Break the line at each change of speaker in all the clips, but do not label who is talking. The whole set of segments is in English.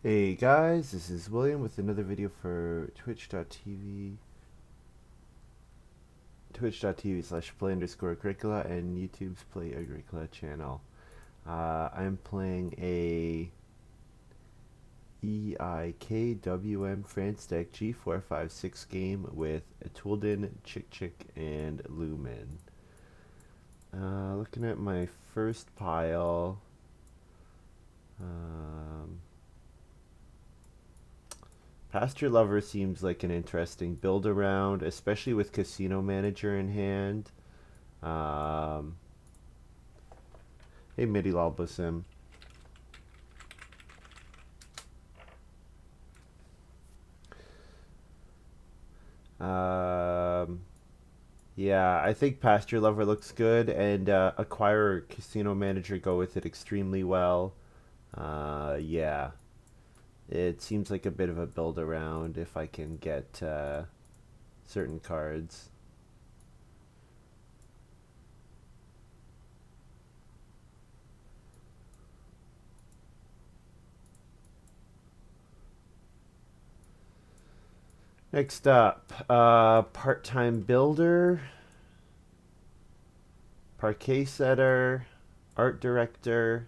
Hey guys, this is William with another video for twitch.tv/play_agricola and YouTube's Play-agricola channel. I'm playing a EIKWM France Deck G456 game with a touldin, chikchik, and Lumin. Looking at my first pile, Pasture Lover seems like an interesting build around, especially with Casino Manager in hand. Um, hey, Midi Lalbasim. Um, yeah, I think Pasture Lover looks good, and Acquire Casino Manager go with it extremely well. Yeah, it seems like a bit of a build around if I can get certain cards. Next up, part-time builder, parquet setter, art director.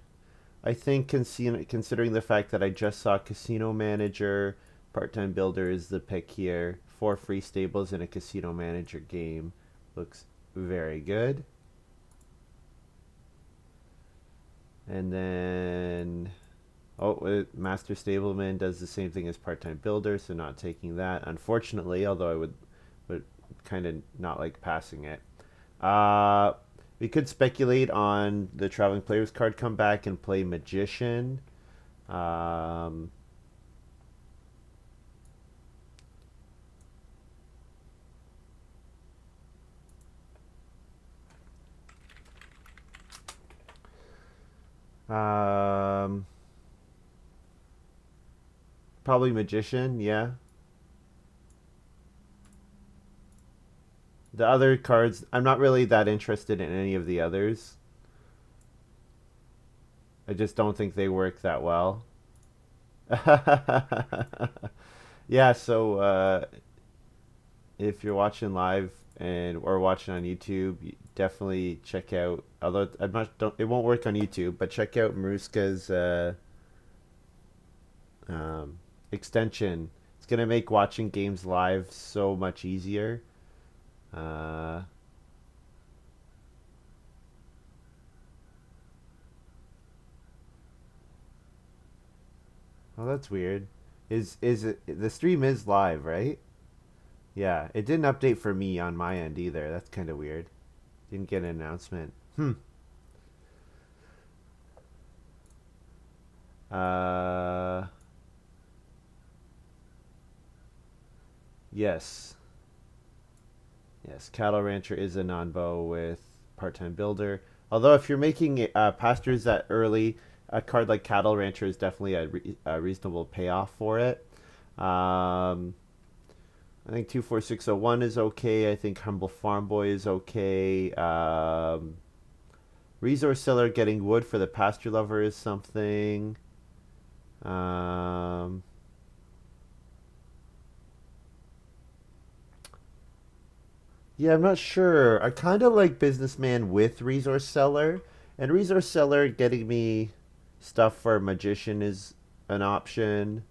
I think considering the fact that I just saw Casino Manager, part-time builder is the pick here. 4 free stables in a Casino Manager game looks very good. And then, Master Stableman does the same thing as part-time builder, so not taking that, unfortunately, although I would kind of not like passing it. Uh, we could speculate on the Traveling Players card come back and play Magician. Um, um, Probably Magician, yeah. The other cards, I'm not really that interested in any of the others. I just don't think they work that well. Yeah, so if you're watching live and or watching on YouTube, definitely check out. Although I'm not, don't, it won't work on YouTube, but check out Maruska's um, extension. It's gonna make watching games live so much easier. Uh, oh, that's weird. Is it the stream is live, right? Yeah, it didn't update for me on my end either. That's kind of weird. Didn't get an announcement. Uh, yes. Yes, Cattle Rancher is a non-bow with part-time builder. Although if you're making pastures that early, a card like Cattle Rancher is definitely a reasonable payoff for it. Um, I think 24601 is okay. I think Humble Farm Boy is okay. Resource Seller getting wood for the Pasture Lover is something. Um, Yeah, I'm not sure. I kind of like Businessman with Resource Seller, and Resource Seller getting me stuff for Magician is an option.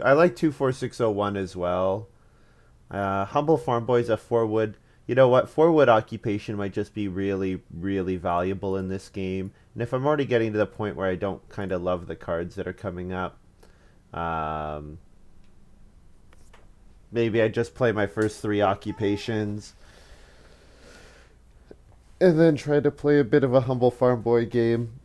I like 24601 as well. Humble Farm Boy's a 4 wood. You know what? 4 wood occupation might just be really, really valuable in this game. And if I'm already getting to the point where I don't kind of love the cards that are coming up, um, maybe I just play my first 3 occupations and then try to play a bit of a Humble Farm Boy game.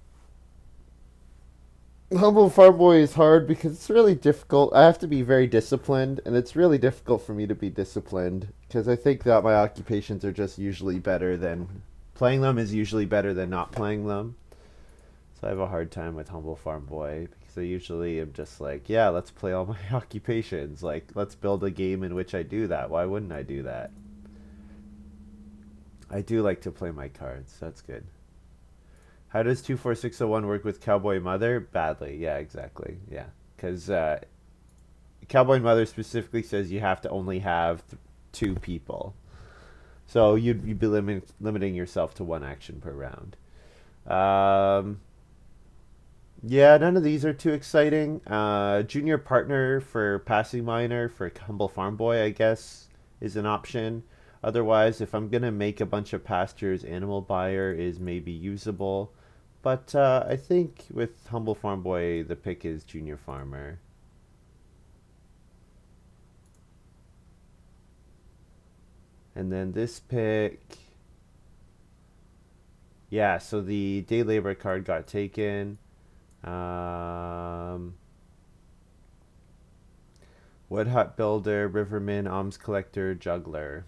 Humble Farm Boy is hard because it's really difficult. I have to be very disciplined, and it's really difficult for me to be disciplined because I think that my occupations are just usually better than playing them is usually better than not playing them. So I have a hard time with Humble Farm Boy because I usually am just like, yeah, let's play all my occupations. Like, let's build a game in which I do that. Why wouldn't I do that? I do like to play my cards. That's good. How does 24601 work with Cowboy Mother? Badly. Yeah, exactly. Yeah. Because Cowboy Mother specifically says you have to only have two people. So you'd be limiting yourself to one action per round. Um, yeah, none of these are too exciting. Junior partner for passing miner for humble farm boy, I guess, is an option. Otherwise, if I'm gonna make a bunch of pastures, animal buyer is maybe usable. But I think with humble farm boy, the pick is junior farmer. And then this pick, yeah. So the day labor card got taken. Um, Wood hut builder, riverman, alms collector, juggler.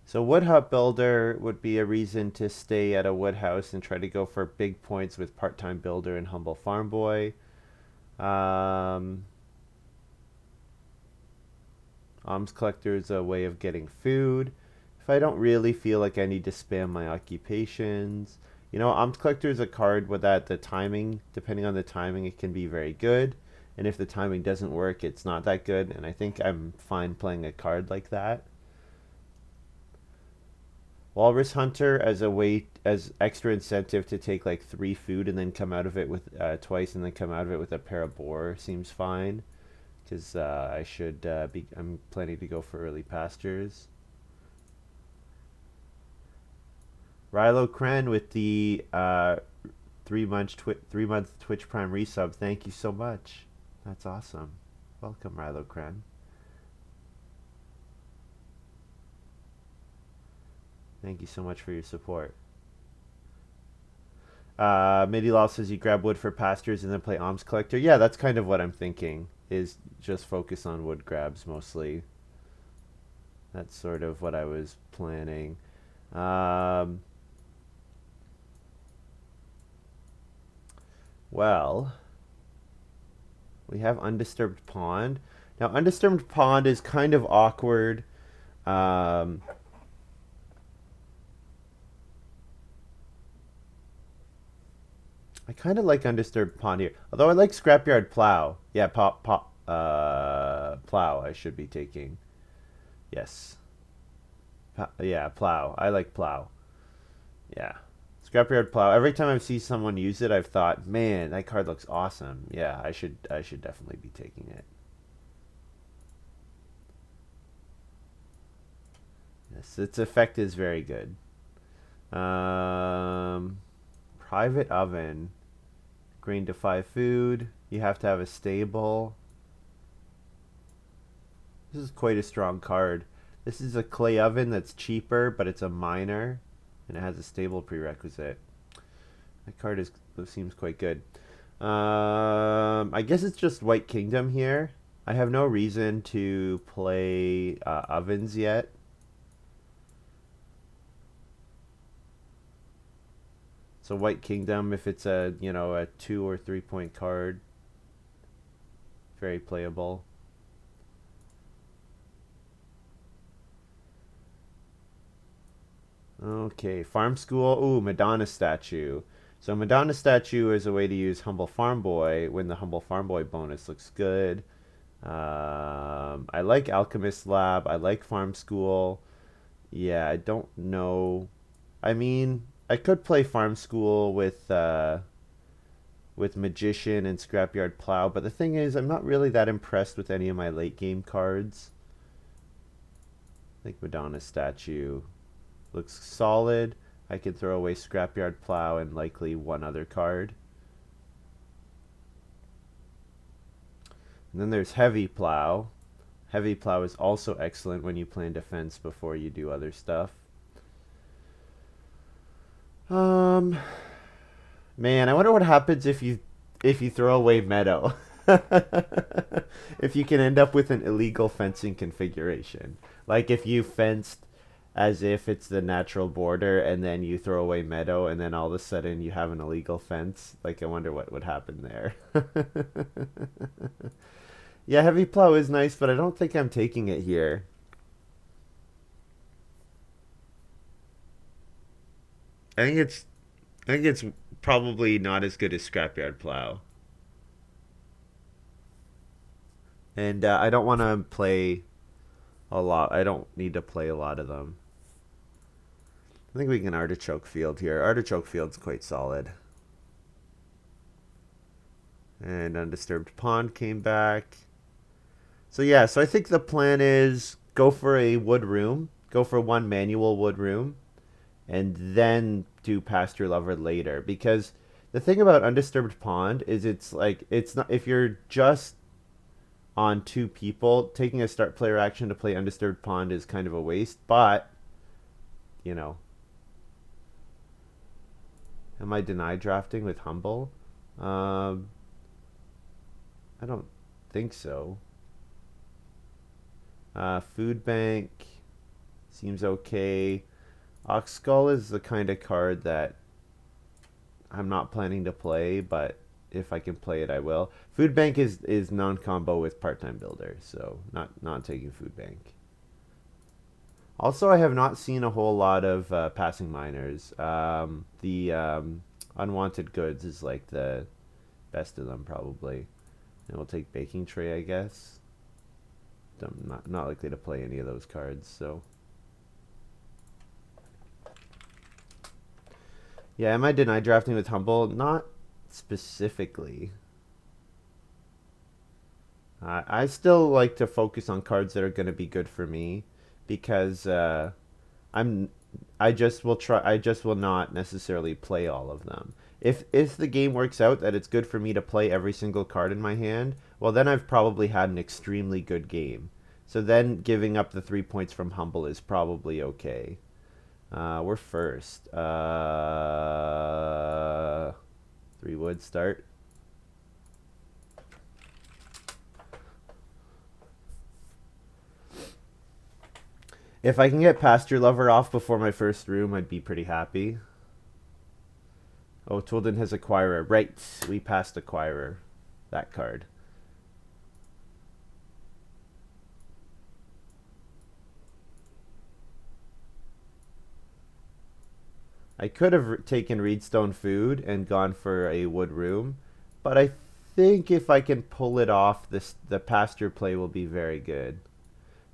So wood hut builder would be a reason to stay at a wood house and try to go for big points with part-time builder and humble farm boy. Um, Alms collector is a way of getting food. If I don't really feel like I need to spam my occupations, alms collector is a card where that the timing, depending on the timing, it can be very good. And if the timing doesn't work, it's not that good. And I think I'm fine playing a card like that. Walrus Hunter as a way as extra incentive to take like three food and then come out of it with twice and then come out of it with a pair of boar seems fine because I should be I'm planning to go for early pastures. Rilo Kren with the 3 month Twitch Prime resub. Thank you so much. That's awesome. Welcome, Rilo Kren. Thank you so much for your support. Midilal says you grab wood for pastures and then play alms collector. Yeah, that's kind of what I'm thinking. Is just focus on wood grabs mostly. That's sort of what I was planning. Well, we have undisturbed pond. Now, undisturbed pond is kind of awkward. Um, I kind of like undisturbed pond here, although I like scrapyard plow. Yeah, plow. I should be taking. Yes, yeah, plow. I like plow. Yeah, scrapyard plow. Every time I've seen someone use it, I've thought, man, that card looks awesome. Yeah, I should definitely be taking it. Yes, its effect is very good. Private oven. Grain to 5 food. You have to have a stable. This is quite a strong card. This is a clay oven that's cheaper, but it's a miner, and it has a stable prerequisite. That card seems quite good. I guess it's just White Kingdom here. I have no reason to play ovens yet. So White Kingdom, if it's a 2 or 3 point card, very playable. Okay, farm school. Ooh, Madonna statue. So Madonna statue is a way to use Humble Farm Boy when the Humble Farm Boy bonus looks good. I like Alchemist Lab. I like Farm School. Yeah, I don't know. I mean, I could play Farm School with Magician and Scrapyard Plow, but the thing is, I'm not really that impressed with any of my late game cards. I think Madonna statue looks solid. I can throw away Scrapyard Plow and likely one other card. And then there's Heavy Plow. Heavy Plow is also excellent when you plan defense before you do other stuff. Man, I wonder what happens if you throw away Meadow. If you can end up with an illegal fencing configuration. Like if you fenced as if it's the natural border, and then you throw away meadow, and then all of a sudden you have an illegal fence. Like, I wonder what would happen there. Yeah, heavy plow is nice, but I don't think I'm taking it here. I think it's I think it's probably not as good as scrapyard plow, and I don't want to play a lot. I don't need to play a lot of them. I think we can artichoke field here. Artichoke field's quite solid. And undisturbed pond came back. So yeah, so I think the plan is go for a wood room, go for one manual wood room, and then do pasture lover later. Because the thing about undisturbed pond is it's like it's not if you're just on two people, taking a start player action to play undisturbed pond is kind of a waste. But you know, am I denied drafting with humble? Um, I don't think so. Food bank seems okay. Ox Skull is the kind of card that I'm not planning to play, but if I can play it, I will. Food bank is non-combo with part-time builder, so not taking food bank. Also, I have not seen a whole lot of passing miners. The unwanted goods is like the best of them probably, and we'll take baking tray, I guess. I'm not likely to play any of those cards, so. Yeah, am I denied drafting with Humble? Not specifically. I still like to focus on cards that are going to be good for me because I'm I just will try I just will not necessarily play all of them. If the game works out that it's good for me to play every single card in my hand, well then I've probably had an extremely good game. So then giving up the 3 points from Humble is probably okay. We're first. 3 wood start. If I can get Pasture Lover off before my first room, I'd be pretty happy. Oh, touldin has Acquirer. Right, we passed Acquirer. That card. I could have taken Reedstone Food and gone for a wood room, but I think if I can pull it off, the pasture play will be very good.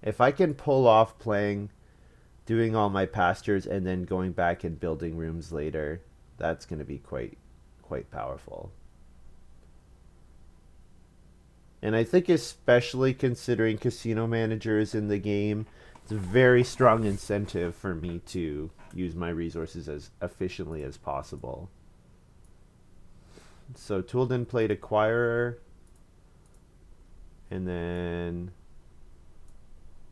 If I can pull off doing all my pastures and then going back and building rooms later, that's going to be quite powerful. And I think especially considering casino managers in the game, it's a very strong incentive for me to use my resources as efficiently as possible. So touldin played Acquirer, and then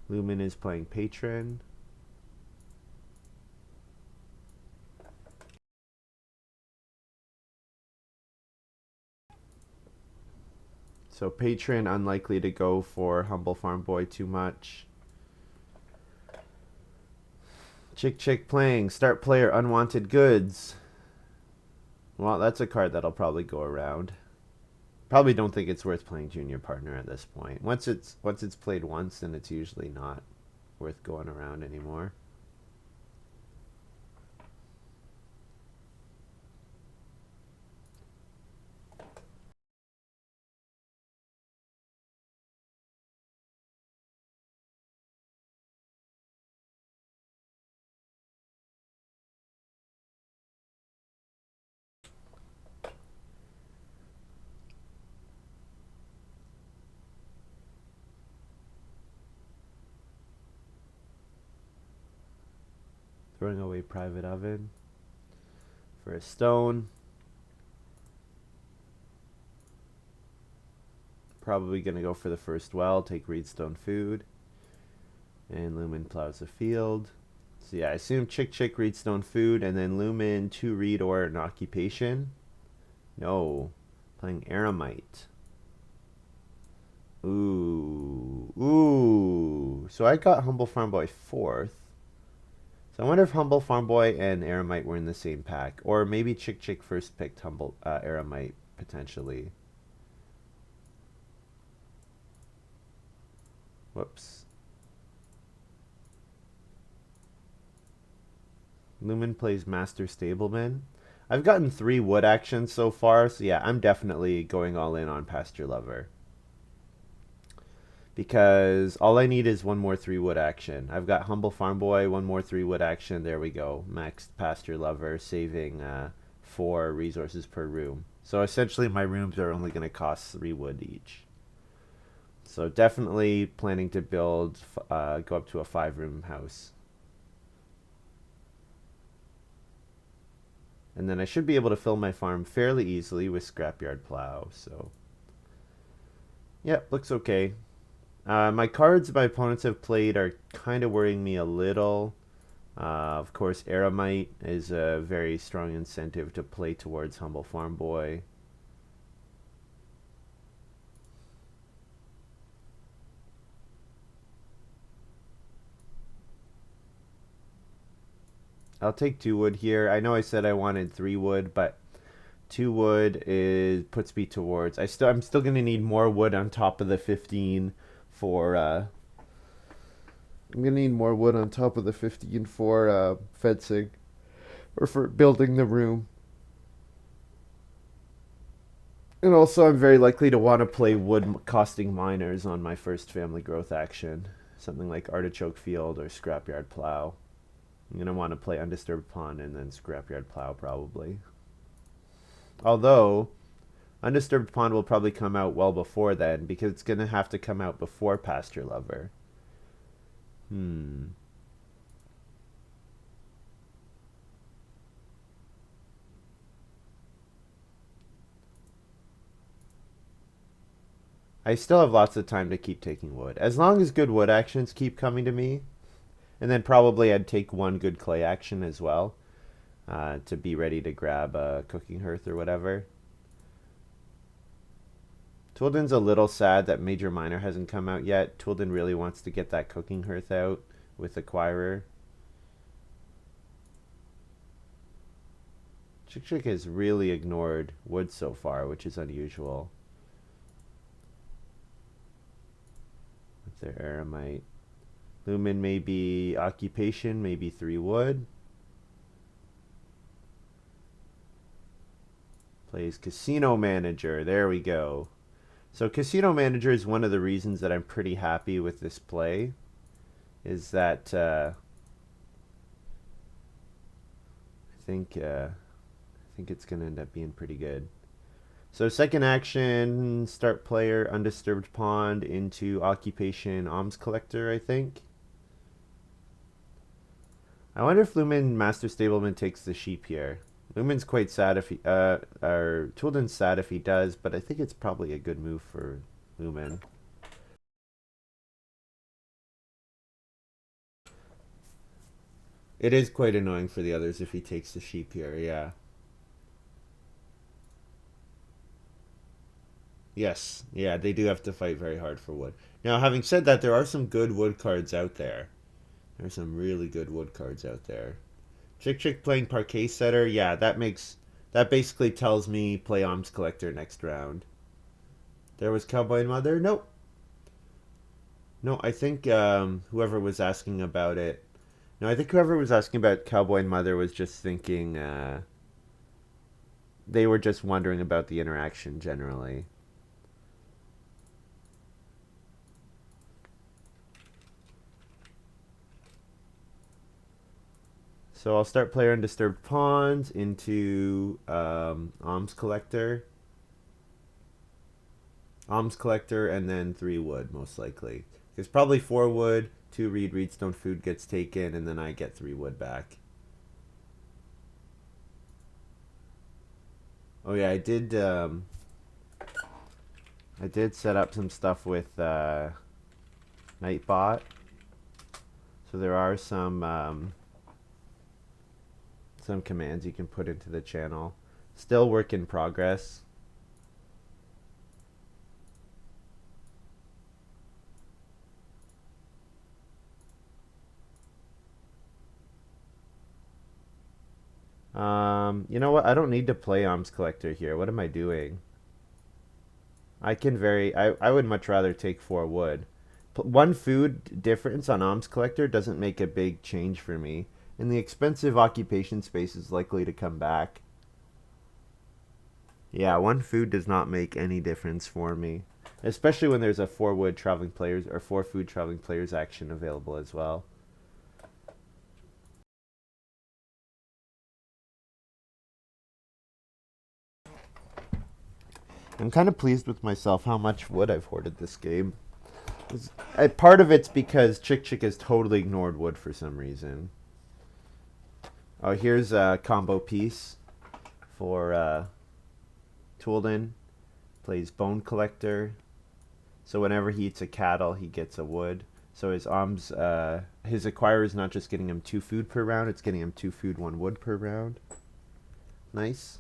Lumin is playing Patron. So Patron unlikely to go for Humble Farm Boy too much. Chikchik playing start player unwanted goods. Well, that's a card that'll probably go around. Probably don't think it's worth playing junior partner at this point. Once it's played once, then it's usually not worth going around anymore. Throwing away private oven for a stone. Probably gonna go for the first well, take Reedstone Food. And Lumin plows the field. So yeah, I assume Chick Reedstone Food, and then Lumin 2 Reed or an Occupation. No. Playing Aramite. Ooh. Ooh. So I got Humble Farm Boy 4th. So I wonder if Humble Farm Boy and Aramite were in the same pack. Or maybe Chikchik first picked Humble Aramite, potentially. Whoops. Lumin plays Master Stableman. I've gotten 3 wood actions so far, so yeah, I'm definitely going all in on Pasture Lover. Because all I need is one more 3 wood action. I've got Humble Farm Boy, one more 3 wood action. There we go. Maxed Pasture Lover, saving 4 resources per room. So essentially my rooms are only going to cost 3 wood each. So definitely planning to build, go up to a 5-room house. And then I should be able to fill my farm fairly easily with Scrapyard Plow. So, yep, looks okay. My cards my opponents have played are kind of worrying me a little. Of course, Aramite is a very strong incentive to play towards Humble Farm Boy. I'll take 2 wood here. I know I said I wanted 3 wood, but 2 wood puts me towards. I'm still gonna need more wood on top of the 15 for. I'm gonna need more wood on top of the 15 for fencing or for building the room. And also, I'm very likely to want to play wood costing miners on my first family growth action. Something like Artichoke Field or Scrapyard Plow. I'm going to want to play Undisturbed Pond and then Scrapyard Plow probably. Although, Undisturbed Pond will probably come out well before then because it's going to have to come out before Pasture Lover. I still have lots of time to keep taking wood. As long as good wood actions keep coming to me, and then probably I'd take 1 good clay action as well to be ready to grab a cooking hearth or whatever. Touldin's a little sad that Major Miner hasn't come out yet. Touldin really wants to get that cooking hearth out with Acquirer. Chikchik has really ignored wood so far, which is unusual. With their Aramite. Lumin may be occupation, maybe 3 wood. Plays Casino Manager. There we go. So Casino Manager is one of the reasons that I'm pretty happy with this play. Is that I think it's gonna end up being pretty good. So second action, start player Undisturbed Pond into Occupation Alms Collector, I think. I wonder if Lumin Master Stableman takes the sheep here. Lumin's quite sad if he, or Touldin's sad if he does, but I think it's probably a good move for Lumin. It is quite annoying for the others if he takes the sheep here, yeah. Yes, yeah, they do have to fight very hard for wood. Now, having said that, there are some good wood cards out there. There's some really good wood cards out there. Chikchik playing Parquet Setter, yeah, that basically tells me play Alms Collector next round. There was Cowboy Mother? Nope. No, I think whoever was asking about it. No, I think whoever was asking about Cowboy Mother was just thinking. They were just wondering about the interaction generally. So I'll start player Undisturbed Pawns into Alms Collector. Alms Collector and then 3 wood, most likely. There's probably 4 wood, 2 Reedstone food gets taken, and then I get 3 wood back. Oh yeah, I did set up some stuff with Nightbot. So there are some commands you can put into the channel. Still work in progress. You know what? I don't need to play Alms Collector here. What am I doing? I would much rather take 4 wood. One food difference on Alms Collector doesn't make a big change for me. And the expensive occupation space is likely to come back. Yeah, one food does not make any difference for me. Especially when there's a 4 wood traveling players or 4 food traveling players action available as well. I'm kind of pleased with myself how much wood I've hoarded this game. Part of it's because Chikchik has totally ignored wood for some reason. Oh, here's a combo piece for touldin. Plays Bone Collector. So whenever he eats a cattle, he gets a wood. So his acquirer is not just getting him 2 food per round, it's getting him 2 food, 1 wood per round. Nice.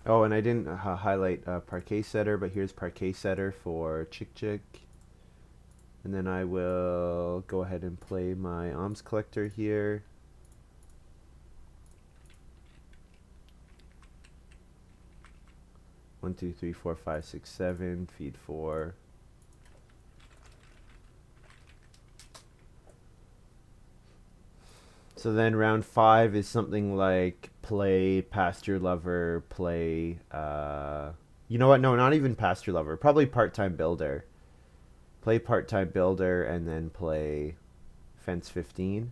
Oh, and I didn't highlight Parquet Setter, but here's Parquet Setter for Chikchik. And then I will go ahead and play my Alms Collector here. One, two, three, four, five, six, seven. Feed 4. So then round 5 is something like play Pasture Lover, play you know what? No, not even Pasture Lover. Probably Part-Time Builder. Play Part-Time Builder and then play Fence 15.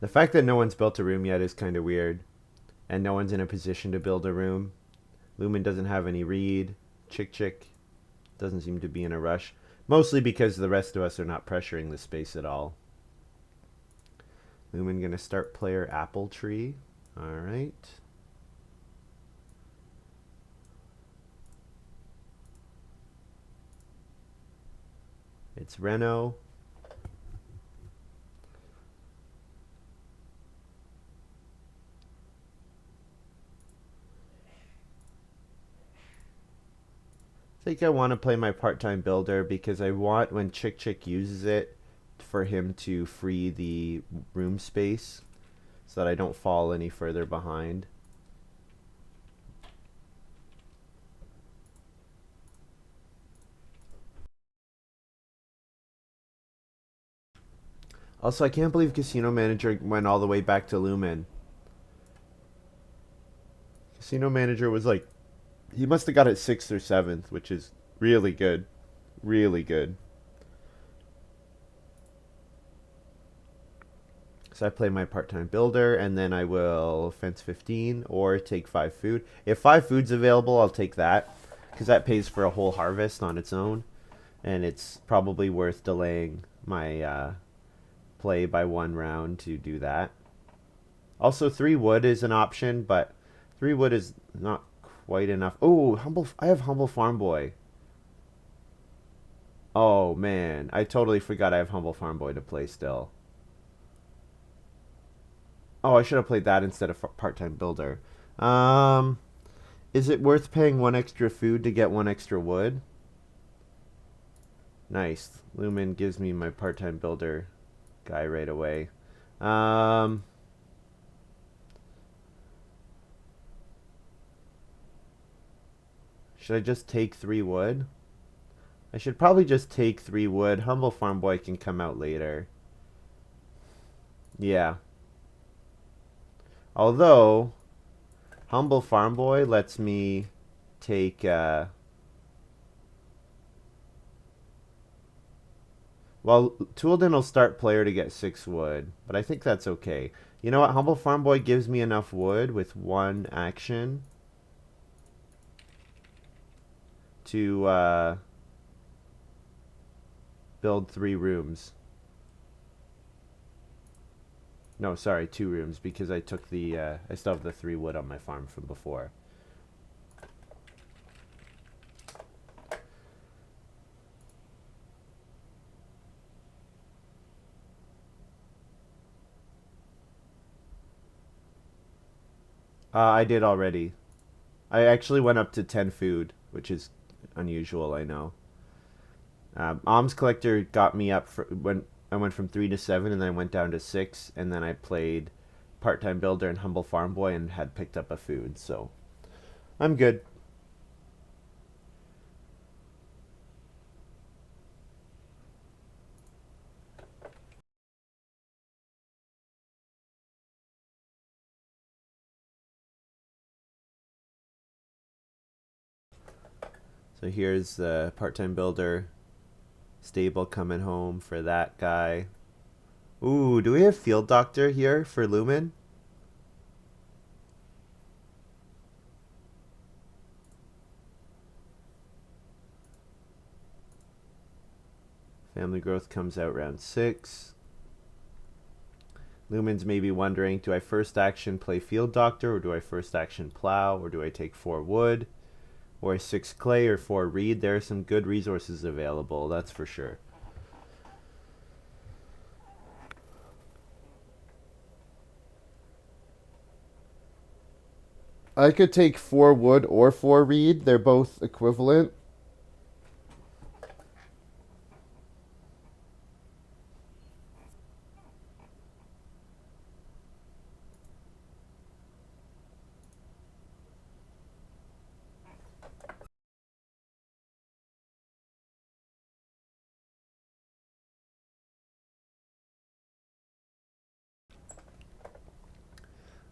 The fact that no one's built a room yet is kind of weird. And no one's in a position to build a room. Lumin doesn't have any read. Chikchik doesn't seem to be in a rush. Mostly because the rest of us are not pressuring the space at all. Lumin gonna start player Apple Tree. Alright. It's Reno. I think I want to play my part-time builder because I want when Chikchik uses it for him to free the room space so that I don't fall any further behind. Also, I can't believe Casino Manager went all the way back to Lumin. Casino Manager was like, he must have got it 6th or 7th, which is really good. Really good. So I play my part-time builder, and then I will fence 15 or take 5 food. If 5 food's available, I'll take that because that pays for a whole harvest on its own, and it's probably worth delaying my play by 1 round to do that. Also, 3 wood is an option, but 3 wood is not quite enough. Oh, I have Humble Farm Boy. Oh man, I totally forgot I have Humble Farm Boy to play still. Oh, I should have played that instead of part-time builder. Um, is it worth paying 1 extra food to get 1 extra wood? Nice. Lumin gives me my part-time builder guy right away. Um, should I just take 3 wood? I should probably just take 3 wood. Humble Farm Boy can come out later. Yeah. Although, Humble Farm Boy lets me take well, touldin will start player to get 6 wood, but I think that's okay. You know what? Humble Farm Boy gives me enough wood with 1 action to build 3 rooms. No, sorry, 2 rooms because I took the I still have the 3 wood on my farm from before. I did already. I actually went up to 10 food, which is unusual, I know. Alms Collector got me up for when I went from 3 to 7, and then I went down to 6, and then I played Part-Time Builder and Humble Farm Boy and had picked up a food, so I'm good. So here's the Part-Time Builder stable coming home for that guy. Ooh, do we have Field Doctor here for Lumin? Family growth comes out round 6. Lumin's maybe wondering, do I first action play Field Doctor, or do I first action plow, or do I take 4 wood, or 6 clay, or 4 reed? There are some good resources available, that's for sure. I could take 4 wood or 4 reed. They're both equivalent.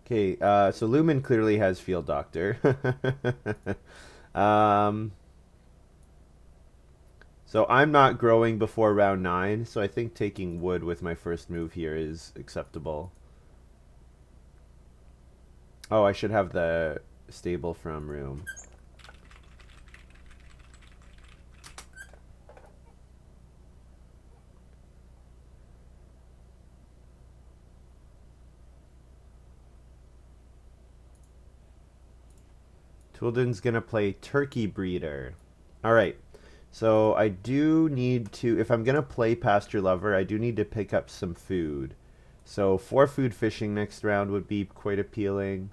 Okay, so Lumin clearly has Field Doctor. um, so I'm not growing before round 9, so I think taking wood with my first move here is acceptable. Oh, I should have the stable from room. Touldin's gonna play Turkey Breeder. Alright, so I do need to, if I'm gonna play Pasture Lover, I do need to pick up some food. So 4 food fishing next round would be quite appealing.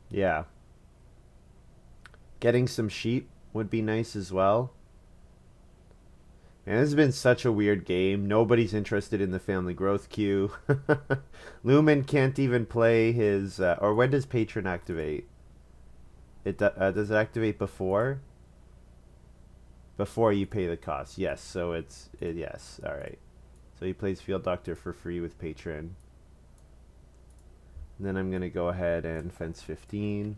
Yeah. Getting some sheep would be nice as well. Man, this has been such a weird game. Nobody's interested in the family growth queue. Lumin can't even play his, or when does Patron activate? Does it activate before? Before you pay the cost. Yes, so yes, alright. So he plays Field Doctor for free with Patron. And then I'm going to go ahead and fence 15.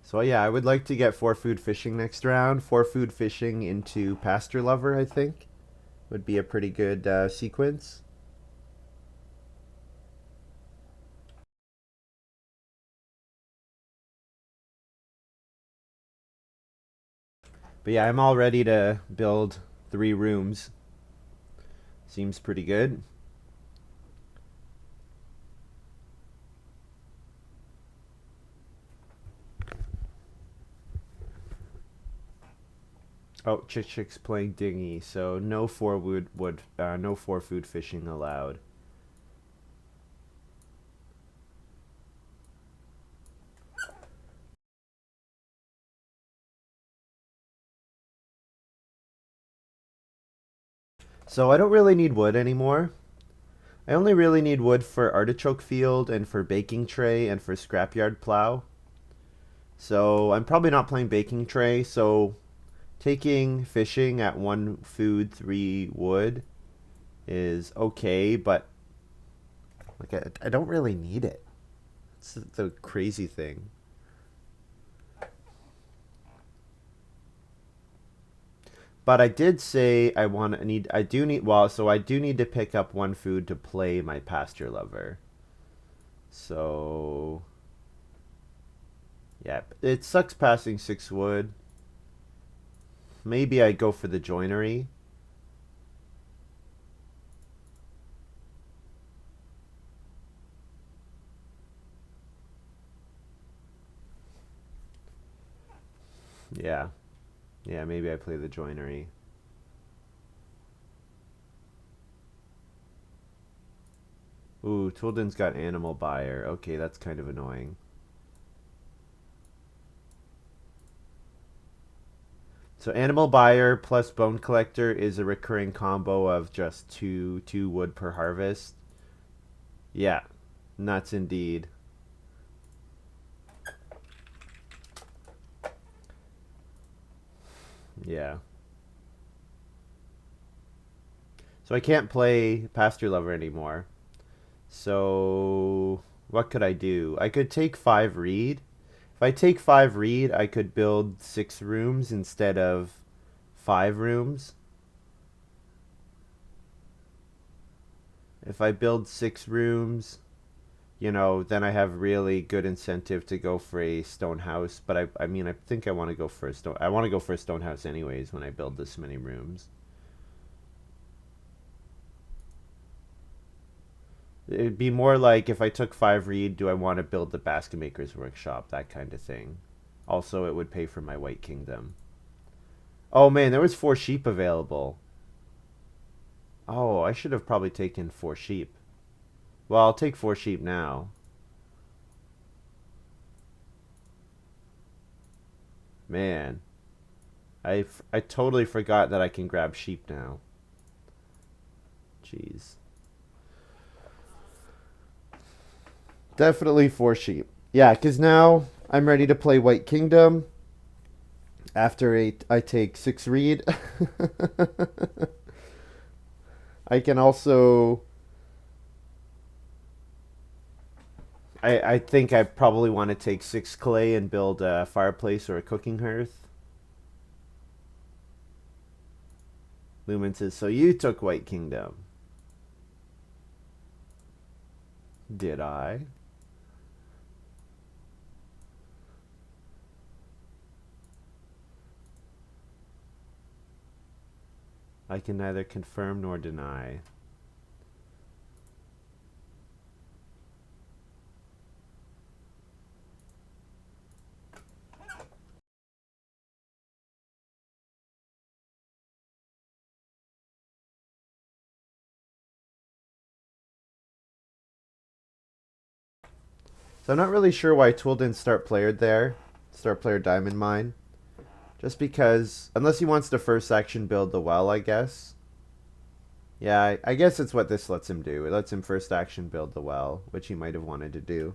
So yeah, I would like to get 4 food fishing next round. 4 food fishing into Pasture Lover, I think, would be a pretty good sequence. But yeah, I'm all ready to build 3 rooms. Seems pretty good. Oh, chikchik's playing dinghy, so no 4 no 4 food fishing allowed. So I don't really need wood anymore. I only really need wood for artichoke field and for baking tray and for scrapyard plow. So I'm probably not playing baking tray, so taking fishing at 1 food, 3 wood is okay, but Like, I don't really need it. It's the crazy thing. But I did say I do need, well, so I do need to pick up one food to play my pasture lover. So, yeah, it sucks passing 6 wood. Maybe I go for the joinery. Yeah. Yeah, maybe I play the joinery. Ooh, Touldin's got animal buyer. Okay, that's kind of annoying. So animal buyer plus bone collector is a recurring combo of just two wood per harvest. Yeah, nuts indeed. Yeah. So I can't play pasture lover anymore. So what could I do? I could take 5 reed. If I take 5 reed, I could build 6 rooms instead of 5 rooms. If I build 6 rooms, then I have really good incentive to go for a stone house. But I mean, I think I want to go for a stone. I want to go for a stone house anyways when I build this many rooms. It'd be more like if I took 5 reed, do I want to build the basket maker's workshop, that kind of thing. Also, it would pay for my white kingdom. Oh man, there was 4 sheep available. Oh, I should have probably taken 4 sheep. Well, I'll take 4 sheep now. Man, I totally forgot that I can grab sheep now. Jeez. Definitely 4 sheep. Yeah, because now I'm ready to play White Kingdom. After I take 6 reed. I can also. I think I probably want to take 6 clay and build a fireplace or a cooking hearth. Lumin says, so you took White Kingdom. Did I? I can neither confirm nor deny. So I'm not really sure why Tool didn't start player there. Start player diamond mine. Just because, unless he wants to first action build the well, I guess. Yeah, I guess it's what this lets him do. It lets him first action build the well, which he might have wanted to do.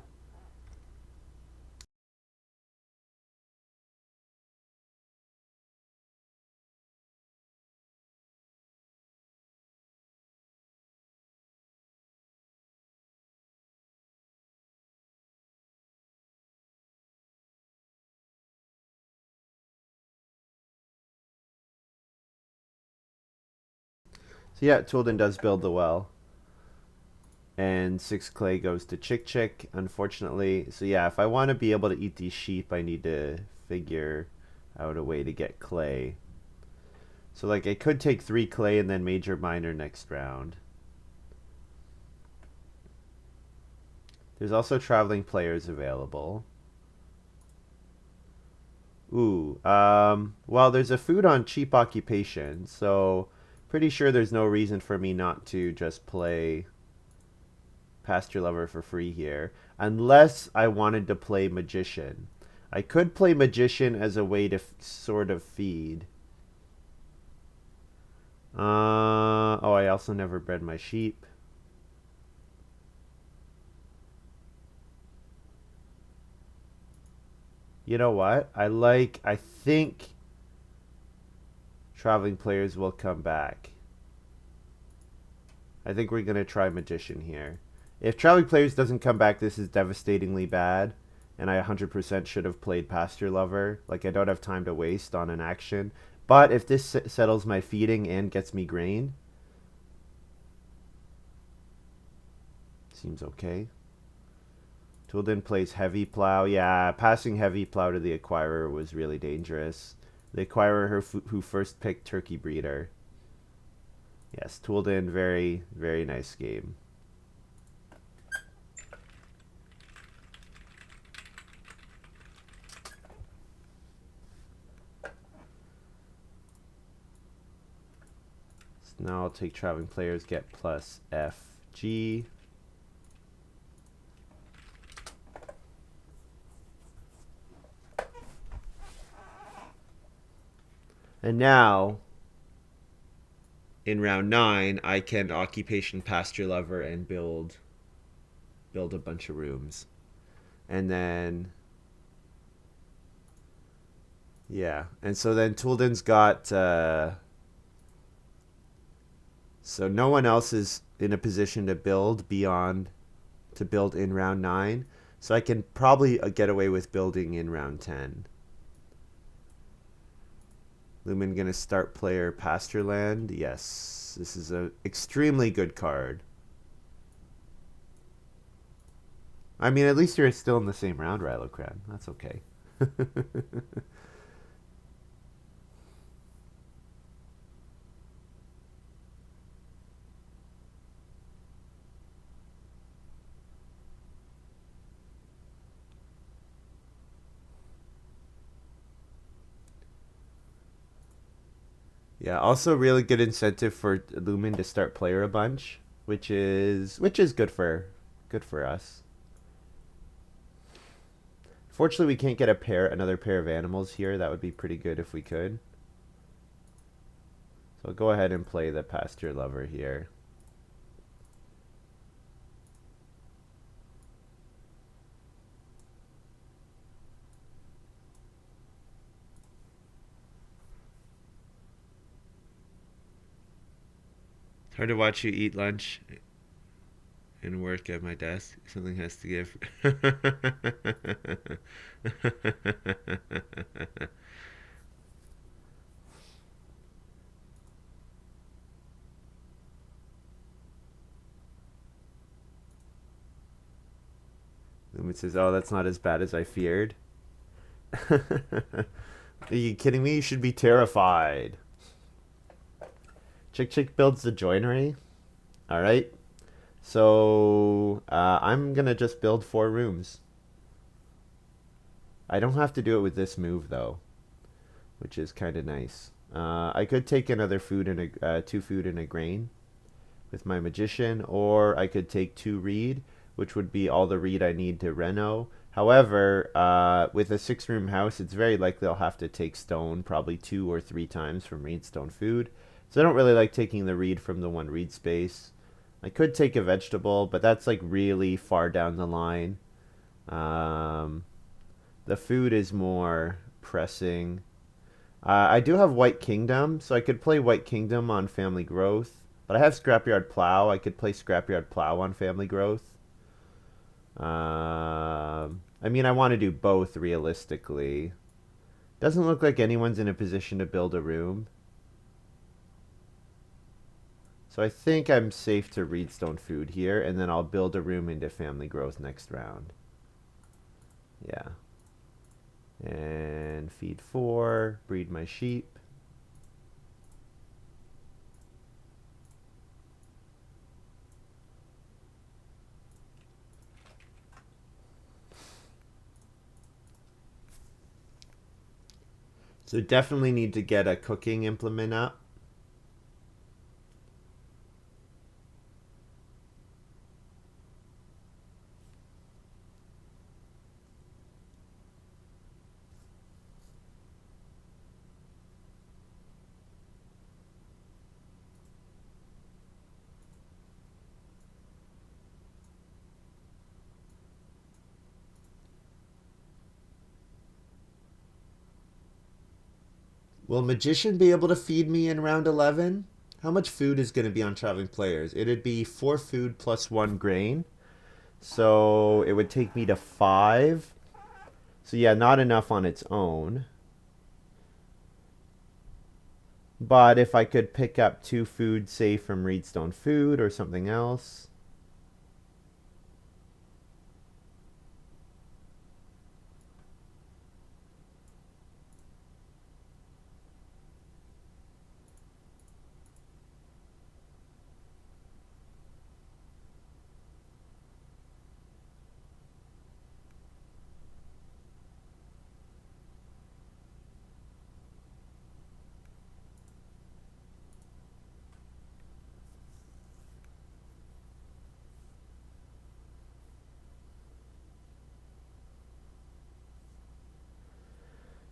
So yeah, Toolden does build the well. And 6 clay goes to Chikchik, unfortunately. So yeah, if I want to be able to eat these sheep, I need to figure out a way to get clay. So like I could take 3 clay and then major minor next round. There's also traveling players available. Ooh, well, there's a food on cheap occupation, so pretty sure there's no reason for me not to just play Pasture Lover for free here, unless I wanted to play Magician. I could play Magician as a way to sort of feed. Oh, I also never bred my sheep. You know what? I think traveling players will come back. I think we're going to try Magician here. If Traveling Players doesn't come back, this is devastatingly bad. And I 100% should have played Pasture Lover. Like, I don't have time to waste on an action. But if this settles my feeding and gets me grain, seems okay. Touldin plays Heavy Plow. Yeah, passing Heavy Plow to the Acquirer was really dangerous. The Acquirer who first picked Turkey Breeder. Yes, Touldin, very, very nice game. So now I'll take Traveling Players, get plus FG. And now, in round 9, I can Occupation Pasture Lover and build a bunch of rooms. And then, yeah. And so then Touldin's got, so no one else is in a position to build in round 9. So I can probably get away with building in round 10. Lumin gonna start player Pastureland. Yes, this is a extremely good card. I mean, at least you're still in the same round, Rylocran. That's okay. Yeah, also really good incentive for Lumin to start player a bunch, which is good for us. Fortunately, we can't get another pair of animals here. That would be pretty good if we could. So I'll go ahead and play the Pasture Lover here. It's hard to watch you eat lunch and work at my desk. Something has to give. Lumin says, "Oh, that's not as bad as I feared." Are you kidding me? You should be terrified. Chikchik builds the joinery. All right. So I'm gonna just build 4 rooms. I don't have to do it with this move though, which is kind of nice. I could take another food and 2 food and a grain with my magician, or I could take 2 reed, which would be all the reed I need to reno. However, with a 6-room house, it's very likely I'll have to take stone probably 2 or 3 times from reedstone food. So I don't really like taking the reed from the 1 reed space. I could take a vegetable, but that's like really far down the line. Um, the food is more pressing. I do have White Kingdom, so I could play White Kingdom on Family Growth. But I have Scrapyard Plow. I could play Scrapyard Plow on Family Growth. I mean, I want to do both realistically. Doesn't look like anyone's in a position to build a room. So I think I'm safe to reedstone food here, and then I'll build a room into Family Growth next round. Yeah. And feed 4, breed my sheep. So definitely need to get a cooking implement up. Will Magician be able to feed me in round 11? How much food is going to be on Traveling Players? It'd be 4 food plus 1 grain. So it would take me to 5. So yeah, not enough on its own. But if I could pick up 2 food, say from Reedstone Food or something else.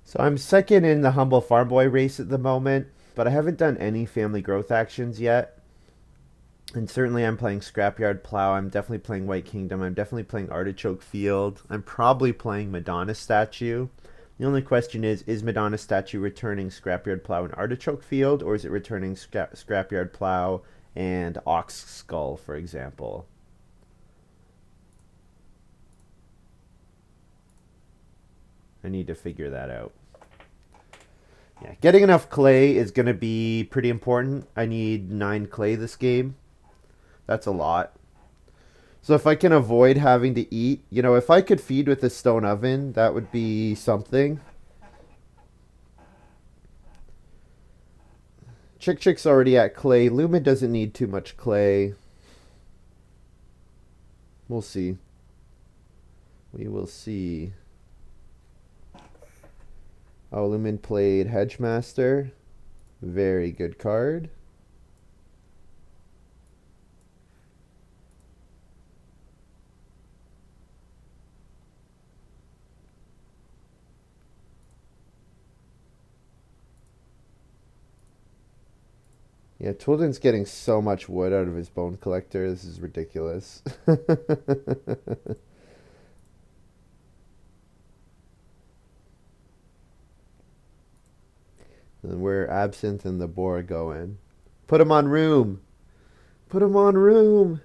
So I'm second in the Humble Farm Boy race at the moment, but I haven't done any family growth actions yet. And certainly I'm playing Scrapyard Plow. I'm definitely playing White Kingdom. I'm definitely playing Artichoke Field. I'm probably playing Madonna Statue. The only question is Madonna Statue returning Scrapyard Plow and Artichoke Field, or is it returning Scrapyard Plow and Ox Skull, for example? I need to figure that out. Yeah, getting enough clay is going to be pretty important. I need 9 clay this game. That's a lot. So if I can avoid having to eat, if I could feed with a stone oven, that would be something. Chikchik's already at clay. Lumin doesn't need too much clay. We'll see. We will see. Oh, Lumin played Hedgemaster. Very good card. Yeah, Touldin's getting so much wood out of his bone collector. This is ridiculous. And where Absinthe and the Boar going? Put him on room. Put him on room.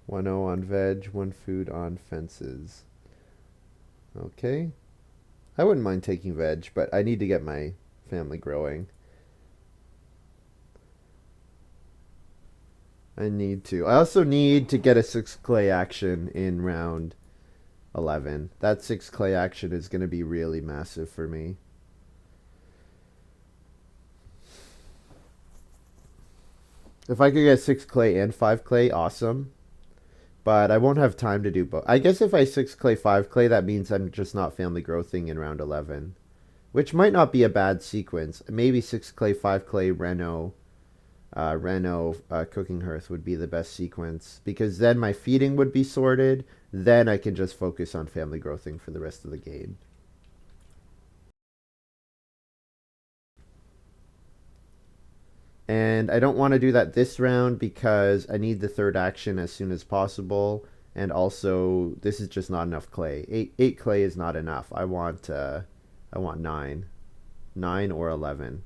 1-0 on veg, 1 food on fences. Okay. I wouldn't mind taking veg, but I need to get my family growing. I need to. I also need to get a 6 clay action in round 11. That 6 clay action is going to be really massive for me. If I could get 6 clay and 5 clay, awesome. But I won't have time to do both. I guess if I 6 clay, 5 clay, that means I'm just not family growthing in round 11. Which might not be a bad sequence. Maybe 6 clay, 5 clay, Reno cooking hearth would be the best sequence. Because then my feeding would be sorted. Then I can just focus on family growthing for the rest of the game. And I don't want to do that this round because I need the third action as soon as possible. And also, this is just not enough clay. Eight clay is not enough. I want 9 or 11.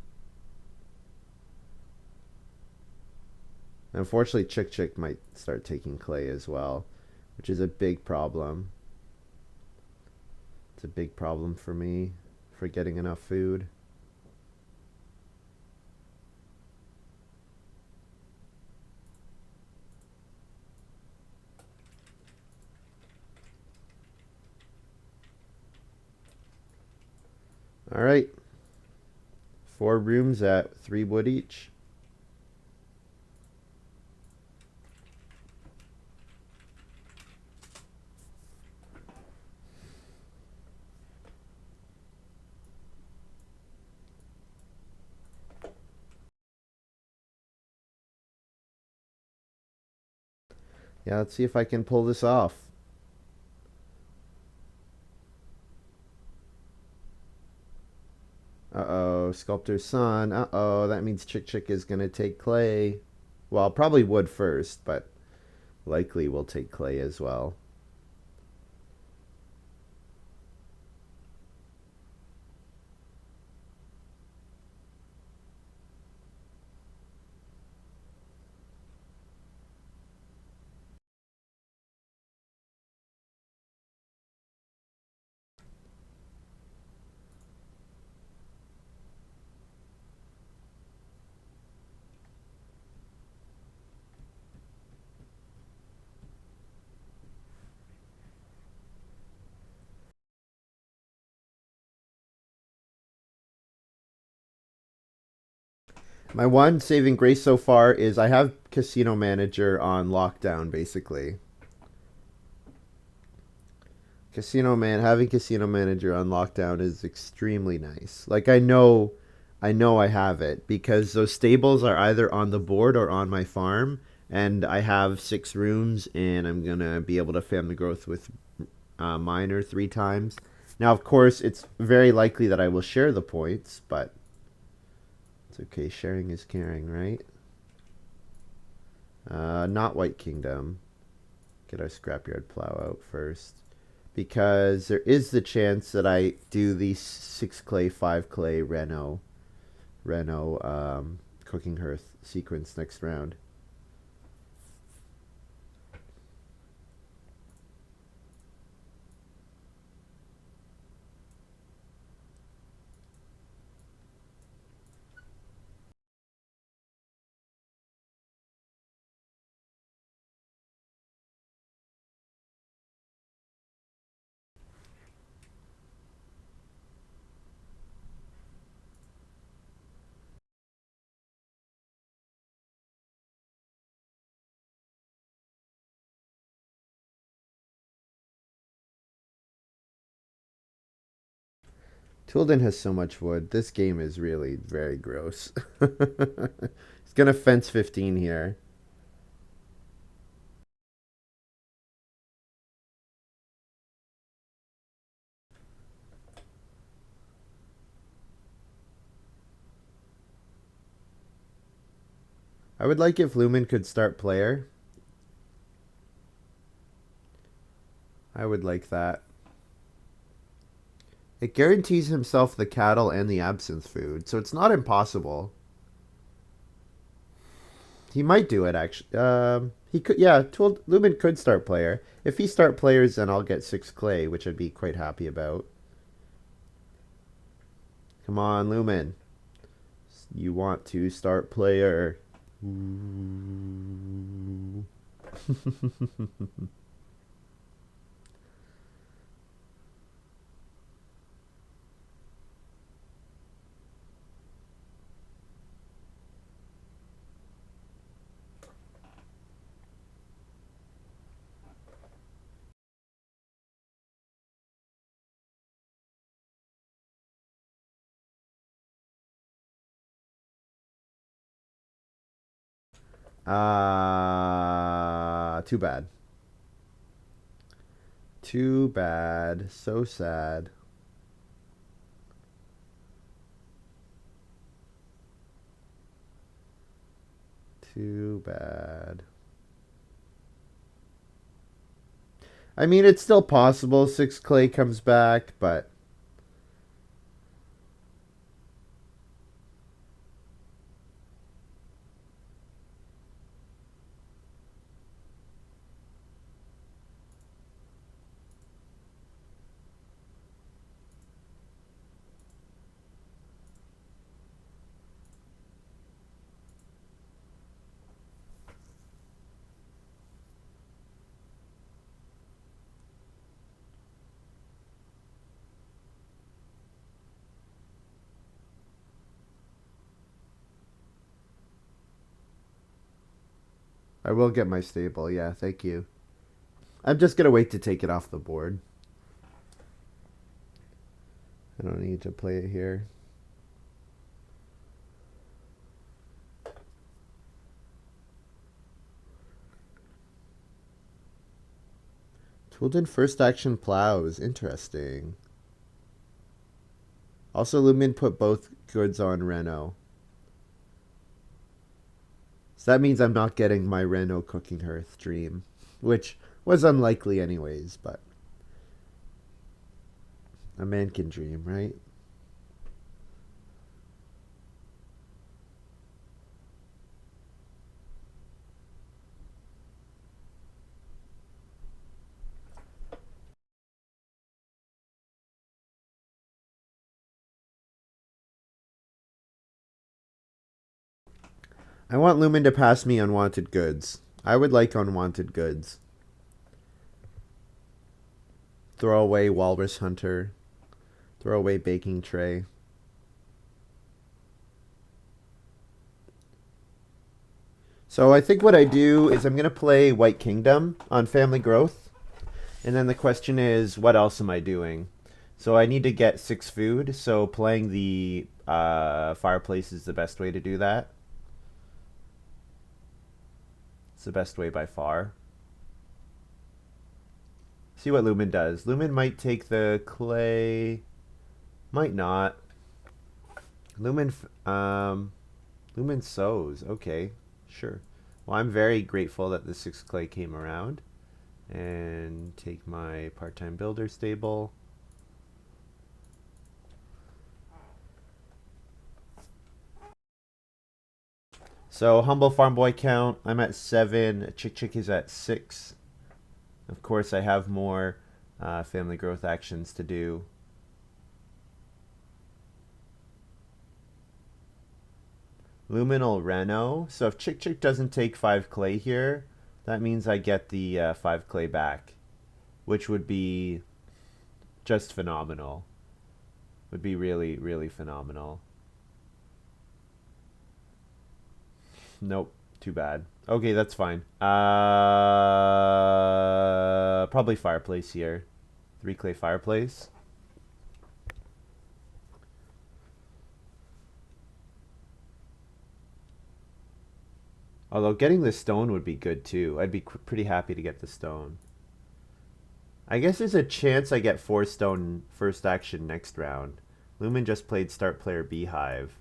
Unfortunately, Chick might start taking clay as well, which is a big problem. It's a big problem for me for getting enough food. All right. 4 rooms at 3 wood each. Yeah, let's see if I can pull this off. Uh-oh, Sculptor's Son. Uh-oh, that means Chick is going to take clay. Well, probably wood first, but likely will take clay as well. My one saving grace so far is I have Casino Manager on lockdown, basically. Having Casino Manager on lockdown is extremely nice. Like I know I have it because those stables are either on the board or on my farm, and I have 6 rooms, and I'm gonna be able to family growth with minor 3 times. Now, of course, it's very likely that I will share the points, but it's okay. Sharing is caring, right? Not White Kingdom. Get our scrapyard plow out first. Because there is the chance that I do the 6 clay, 5 clay cooking hearth sequence next round. Touldin has so much wood. This game is really very gross. He's gonna fence 15 here. I would like if Lumin could start player. I would like that. It guarantees himself the cattle and the absinthe food, so it's not impossible. He might do it actually. He could. Yeah, Lumen could start player. If he start players, then I'll get 6 clay, which I'd be quite happy about. Come on, Lumen. You want to start player? Too bad. Too bad. So sad. Too bad. I mean, it's still possible 6 clay comes back, but I will get my stable. Yeah, thank you. I'm just gonna wait to take it off the board. I don't need to play it here. Touldin first action plows. Interesting. Also, Lumin put both goods on Renault. So that means I'm not getting my Renault cooking hearth dream, which was unlikely anyways, but a man can dream, right? I want Lumin to pass me unwanted goods. I would like unwanted goods. Throw away Walrus Hunter. Throw away Baking Tray. So I think what I do is I'm going to play White Kingdom on Family Growth. And then the question is, what else am I doing? So I need to get 6 food. So playing the fireplace is the best way to do that. It's the best way by far. See what Lumin does. Lumin might take the clay. Might not. Lumin, Lumin sows. Okay, sure. Well, I'm very grateful that the 6 clay came around. And take my part-time builder stable. So humble farm boy count. I'm at 7. Chikchik is at 6. Of course, I have more family growth actions to do. Luminal Reno. So if Chikchik doesn't take 5 clay here, that means I get the 5 clay back, which would be just phenomenal. Would be really, really phenomenal. Nope, too bad. Okay, that's fine. Probably fireplace here. 3 clay fireplace. Although getting the stone would be good too. I'd be pretty happy to get the stone. I guess there's a chance I get 4 stone first action next round. Lumin just played start player beehive.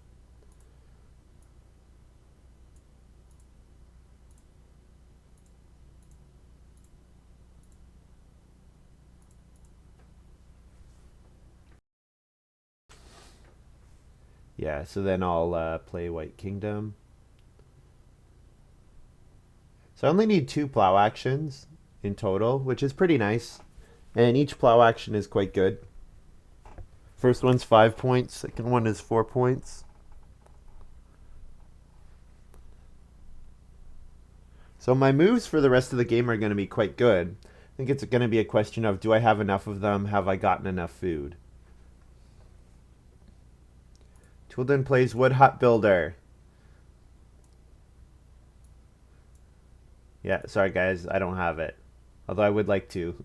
Yeah, so then I'll play White Kingdom. So I only need 2 plow actions in total, which is pretty nice. And each plow action is quite good. First one's 5 points, second one is 4 points. So my moves for the rest of the game are going to be quite good. I think it's going to be a question of, do I have enough of them? Have I gotten enough food? Touldin plays Wood Hut Builder. Yeah, sorry guys, I don't have it. Although I would like to.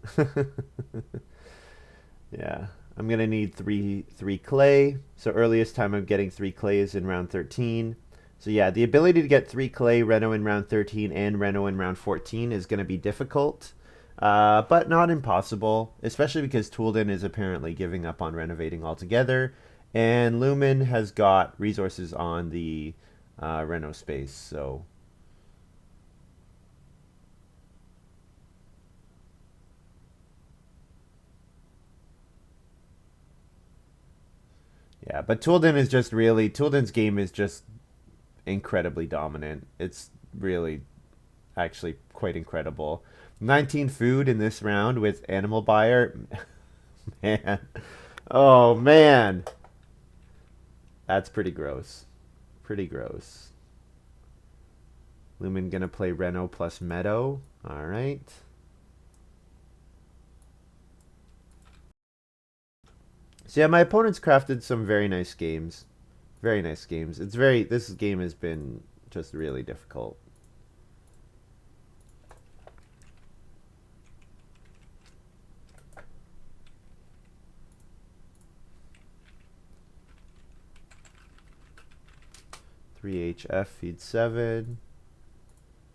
Yeah, I'm gonna need three clay. So earliest time I'm getting 3 clay is in round 13. So yeah, the ability to get 3 clay, Reno in round 13, and Reno in round 14 is gonna be difficult, but not impossible. Especially because Touldin is apparently giving up on renovating altogether, and Lumin has got resources on the Reno space. So yeah, but Touldin's game is just incredibly dominant. It's really actually quite incredible. 19 food in this round with animal buyer. Man. Oh man. That's pretty gross. Pretty gross. Lumin gonna play Reno plus Meadow. Alright. So yeah, my opponent's crafted some very nice games. Very nice games. This game has been just really difficult. Three HF feed 7.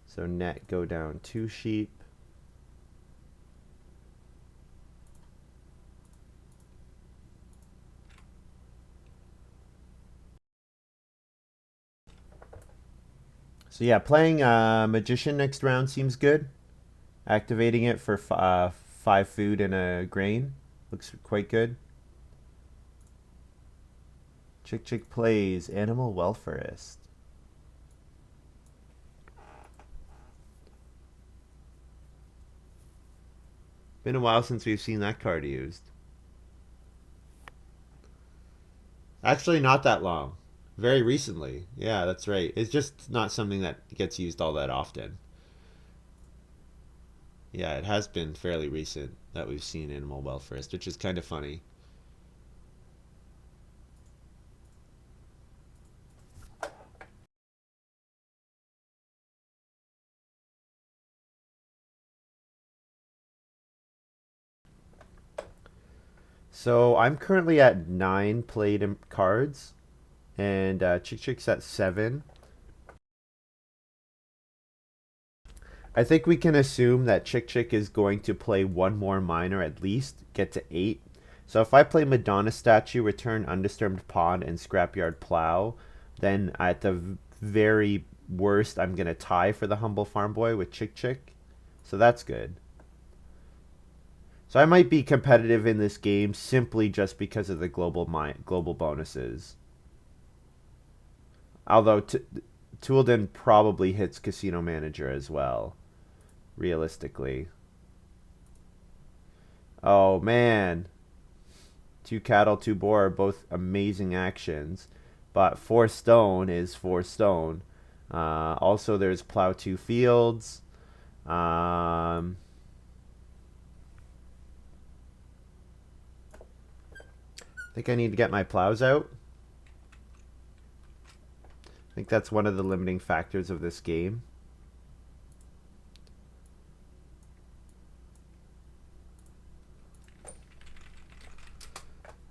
So net go down 2 sheep. So yeah, playing Magician next round seems good. Activating it for 5 food and a grain looks quite good. Chikchik plays Animal Welfarist. Been a while since we've seen that card used. Actually, not that long. Very recently. Yeah, that's right. It's just not something that gets used all that often. Yeah, it has been fairly recent that we've seen Animal Welfarist, which is kind of funny. So I'm currently at 9 played cards, and chikchik's at 7. I think we can assume that chikchik is going to play one more minor at least, get to 8. So if I play Madonna Statue, return Undisturbed Pawn, and Scrapyard Plow, then at the very worst, I'm going to tie for the Humble Farm Boy with chikchik. So that's good. So I might be competitive in this game simply just because of the global bonuses. Although touldin probably hits Casino Manager as well, realistically. Oh man, 2 cattle, 2 boar are both amazing actions, but 4 stone is 4 stone. Also, there's plow 2 fields. I think I need to get my plows out. I think that's one of the limiting factors of this game.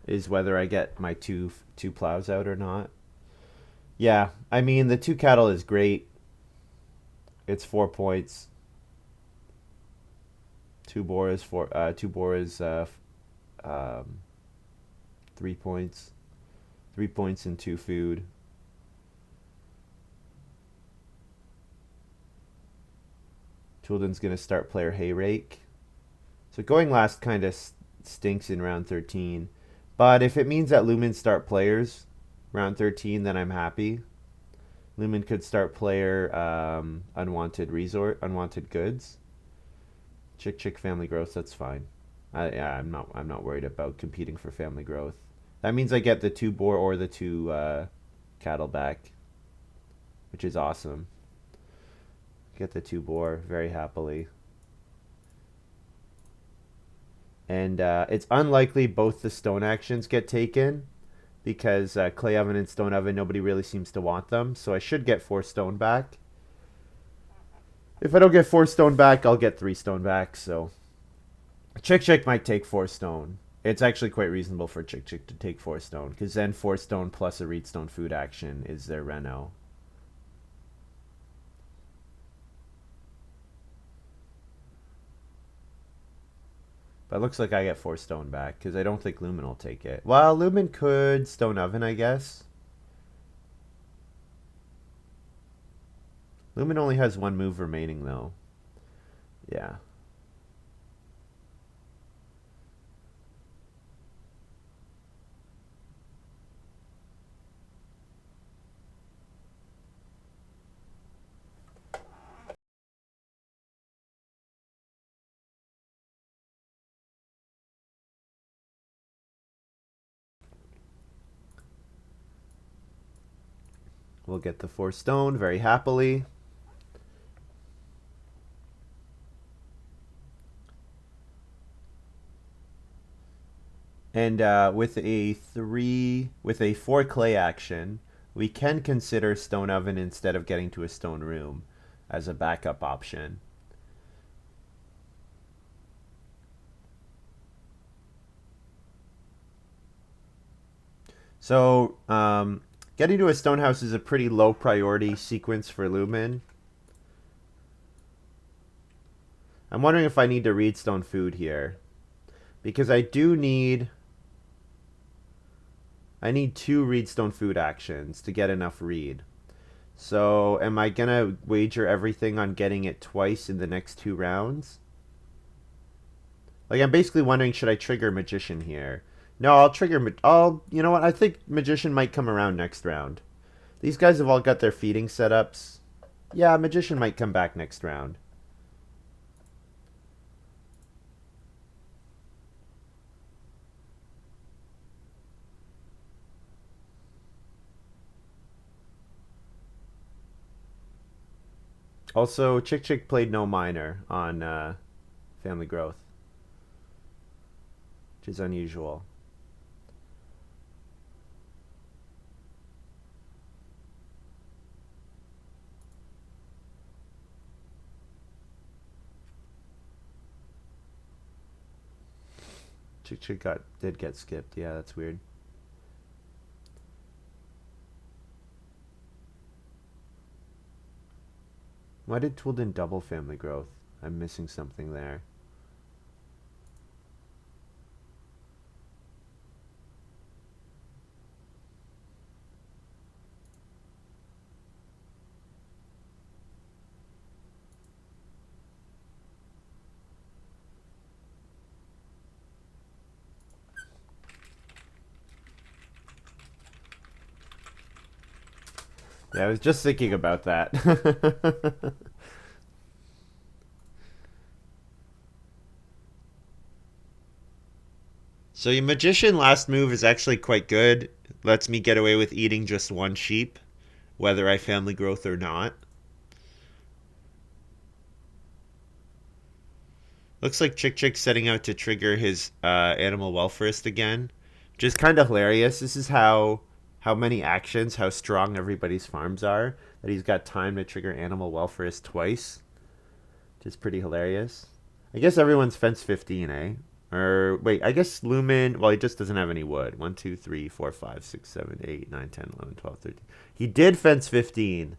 Is whether I get my two plows out or not. Yeah, I mean the 2 cattle is great. It's 4 points. 2 boar is 2 boar is 3 points. 3 points and 2 food. Touldin's gonna start player hay rake. So going last kind of stinks in round 13. But if it means that Lumin start players round 13, then I'm happy. Lumin could start player unwanted goods. Chikchik family growth, that's fine. I'm not worried about competing for family growth. That means I get the 2 boar or the 2 cattle back, which is awesome. Get the 2 boar very happily. And it's unlikely both the stone actions get taken because clay oven and stone oven, nobody really seems to want them. So I should get 4 stone back. If I don't get 4 stone back, I'll get 3 stone back. So chikchik might take 4 stone. It's actually quite reasonable for chikchik to take 4 stone because then 4 stone plus a reedstone food action is their reno. But it looks like I get 4 stone back because I don't think Lumin will take it. Well, Lumin could stone oven, I guess. Lumin only has 1 move remaining, though. Yeah. We'll get the 4 stone very happily. And with a 4 clay action, we can consider stone oven instead of getting to a stone room as a backup option. So getting to a stone house is a pretty low priority sequence for Lumin. I'm wondering if I need to read stone food here, because I need 2 reedstone food actions to get enough reed. So am I gonna wager everything on getting it twice in the next 2 rounds? Like, I'm basically wondering, should I trigger Magician here? No, I'll trigger. You know what? I think Magician might come around next round. These guys have all got their feeding setups. Yeah, Magician might come back next round. Also, Chikchik played no minor on Family Growth, which is unusual. Chikchik did get skipped. Yeah, that's weird. Why did touldin double family growth? I'm missing something there. Yeah, I was just thinking about that. So your magician last move is actually quite good. Lets me get away with eating just one sheep, whether I family growth or not. Looks like Chikchik's setting out to trigger his animal welfarist again, which is kind of hilarious. This is how many actions, how strong everybody's farms are, that he's got time to trigger animal welfarist twice, which is pretty hilarious. I guess everyone's fence 15, eh? Or wait, I guess Lumin. Well, he just doesn't have any wood. 1, 2, 3, 4, 5, 6, 7, 8, 9, 10, 11, 12, 13. He did fence 15.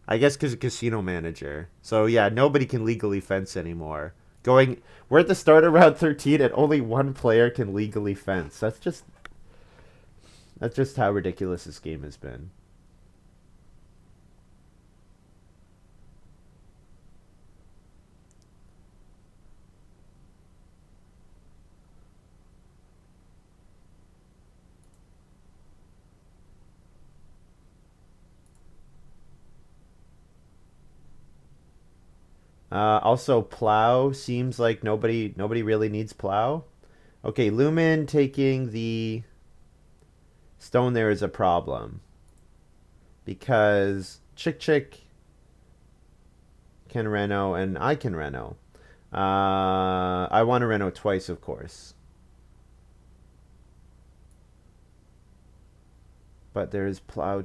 I guess because of casino manager. So yeah, nobody can legally fence anymore. We're at the start of round 13 and only one player can legally fence. That's just how ridiculous this game has been. Also, plow seems like nobody really needs plow. Okay, Lumen taking the stone there is a problem because Chikchik can reno and I can reno. I want to reno twice, of course, but there's plow.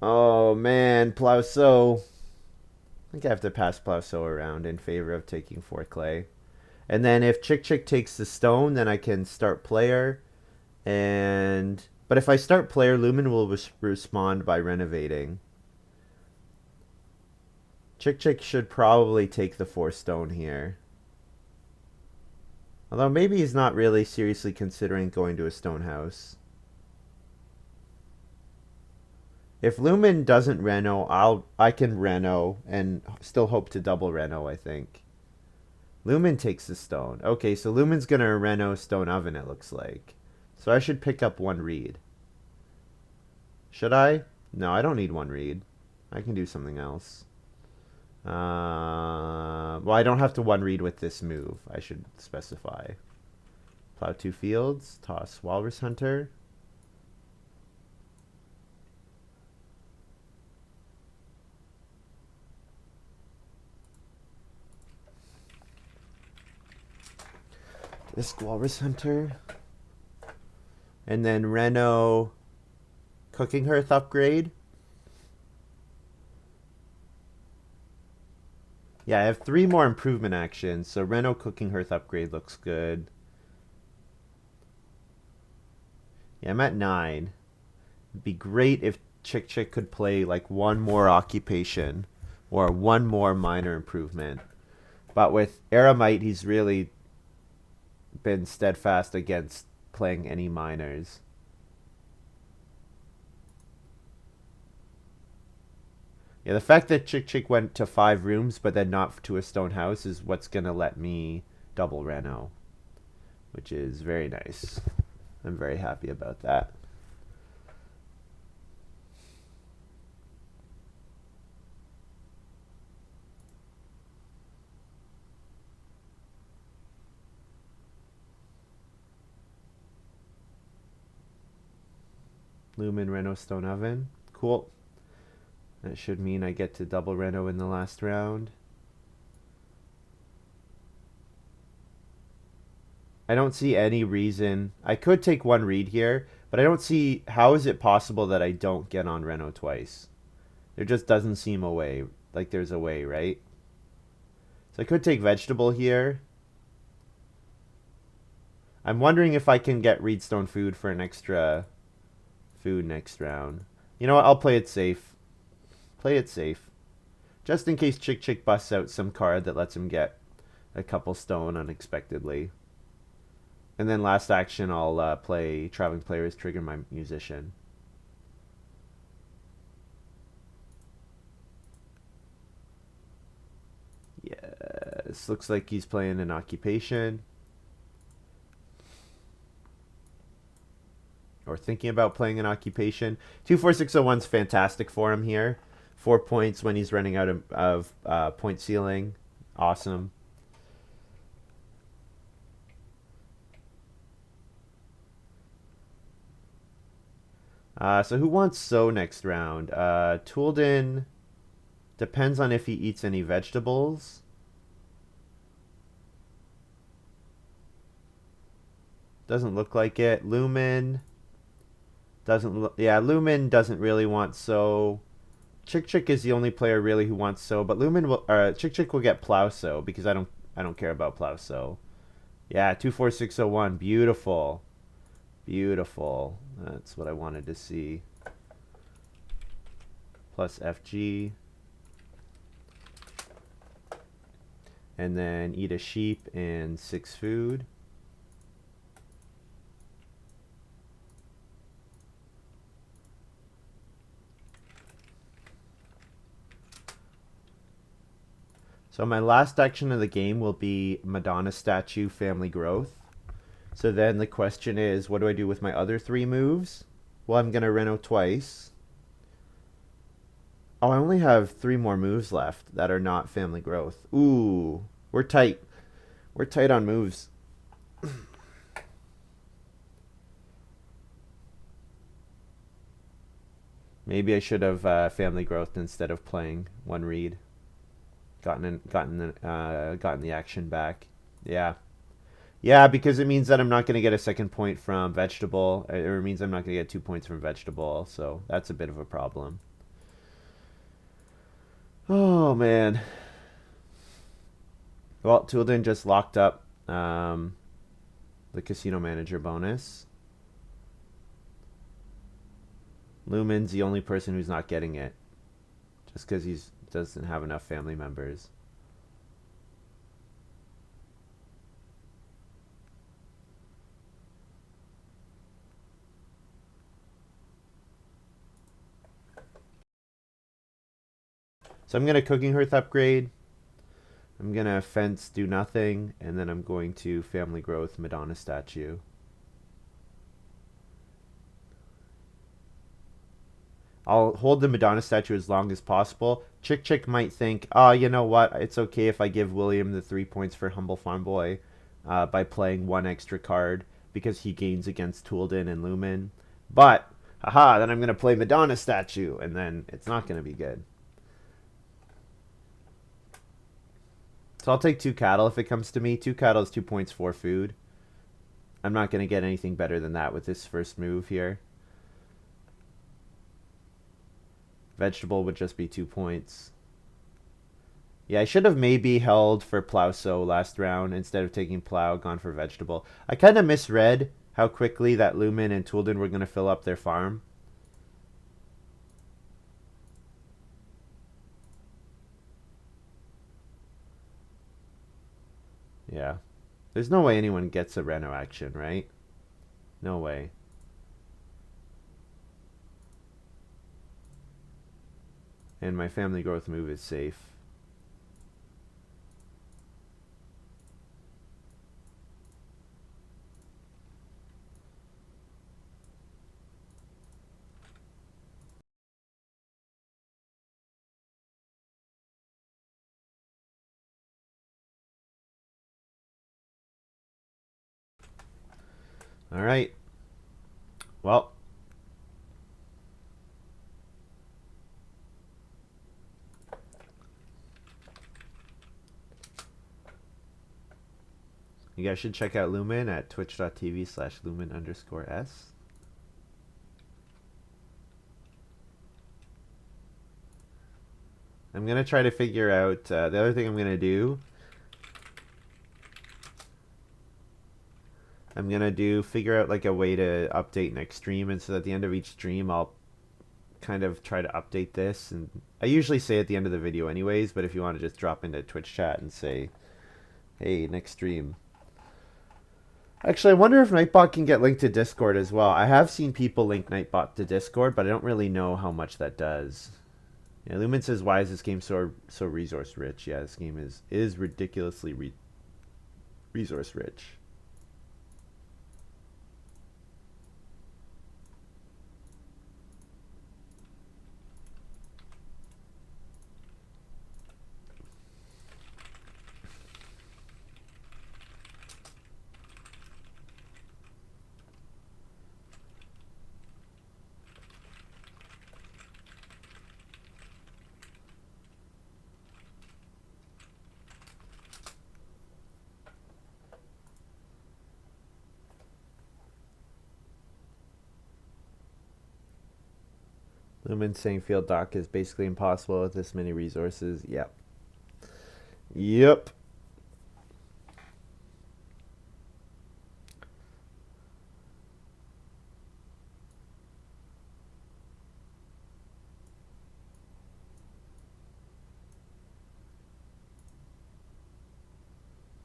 Oh man, plow so. I think I have to pass Plowso around in favor of taking 4 clay. And then if Chikchik takes the stone, then I can start player. But if I start player, Lumin will respond by renovating. Chikchik should probably take the 4 stone here. Although maybe he's not really seriously considering going to a stone house. If Lumin doesn't reno, I can reno and still hope to double reno, I think. Lumin takes the stone. Okay, so Lumin's gonna reno stone oven, it looks like. So I should pick up 1 reed. Should I? No, I don't need 1 reed. I can do something else. Well, I don't have to 1 reed with this move. I should specify. Plow 2 fields. Toss Walrus Hunter. This Walrus Hunter. And then Reno Cooking Hearth upgrade. Yeah, I have 3 more improvement actions, so Reno Cooking Hearth upgrade looks good. Yeah, I'm at 9. It'd be great if Chikchik could play like 1 more occupation or 1 more minor improvement. But with Aramite, he's really been steadfast against playing any minors. Yeah, the fact that Chikchik went to 5 rooms but then not to a stone house is what's going to let me double Reno, which is very nice. I'm very happy about that. Lumin Reno Stone Oven. Cool. That should mean I get to double Reno in the last round. I don't see any reason. I could take 1 read here, but I don't see how is it possible that I don't get on Reno twice. There just doesn't seem a way. Like there's a way, right? So I could take vegetable here. I'm wondering if I can get Reedstone food for an extra food next round. You know what? I'll play it safe. Play it safe. Just in case Chikchik busts out some card that lets him get a couple stone unexpectedly. And then last action, I'll play Traveling Players, trigger my Musician. Yes, looks like he's playing an Occupation. Or thinking about playing an Occupation. 24601's fantastic for him here. 4 points when he's running out of point ceiling. Awesome. So who wants So next round? Touldin depends on if he eats any vegetables. Doesn't look like it. Lumin doesn't. Yeah, Lumin doesn't really want So. Chikchik is the only player really who wants So, but Lumin will. Chikchik will get Plow So because I don't care about Plow So. Yeah, 24601. Beautiful. Beautiful. That's what I wanted to see. Plus FG. And then eat a sheep and 6 food. So my last action of the game will be Madonna Statue Family Growth. So then the question is, what do I do with my other 3 moves? Well, I'm going to Reno twice. Oh, I only have 3 more moves left that are not Family Growth. Ooh, we're tight. We're tight on moves. Maybe I should have Family Growth instead of playing 1 read. Gotten the action back. Yeah. Yeah, because it means that I'm not going to get a second point from vegetable. It means I'm not going to get 2 points from vegetable. So that's a bit of a problem. Oh, man. Well, Touldin just locked up the casino manager bonus. Lumin's the only person who's not getting it. Just because he doesn't have enough family members. So I'm going to Cooking Hearth upgrade. I'm going to Fence do nothing. And then I'm going to Family Growth Madonna Statue. I'll hold the Madonna statue as long as possible. Chikchik might think, oh, you know what? It's okay if I give William the 3 points for Humble Farm Boy by playing 1 extra card because he gains against Touldin and Lumin. But, haha, then I'm going to play Madonna statue, and then it's not going to be good. So I'll take 2 cattle if it comes to me. 2 cattle is 2 points for food. I'm not going to get anything better than that with this first move here. Vegetable would just be 2 points. Yeah, I should have maybe held for Plow So last round instead of taking Plow, gone for vegetable. I kind of misread how quickly that Lumin and Touldin were going to fill up their farm. Yeah. There's no way anyone gets a Reno action, right? No way. And my Family Growth move is safe. All right. Well, you guys should check out Lumin at twitch.tv/Lumin_S. I'm going to try to figure out the other thing I'm going to do. I'm gonna figure out like a way to update next stream, and so at the end of each stream I'll kind of try to update this. And I usually say at the end of the video anyways, but if you want to just drop into Twitch chat and say, hey, next stream. Actually, I wonder if Nightbot can get linked to Discord as well. I have seen people link Nightbot to Discord, but I don't really know how much that does. Yeah, Lumin says, why is this game so resource rich? Yeah, this game is ridiculously resource rich. Lumen saying field dock is basically impossible with this many resources. Yep. Yep.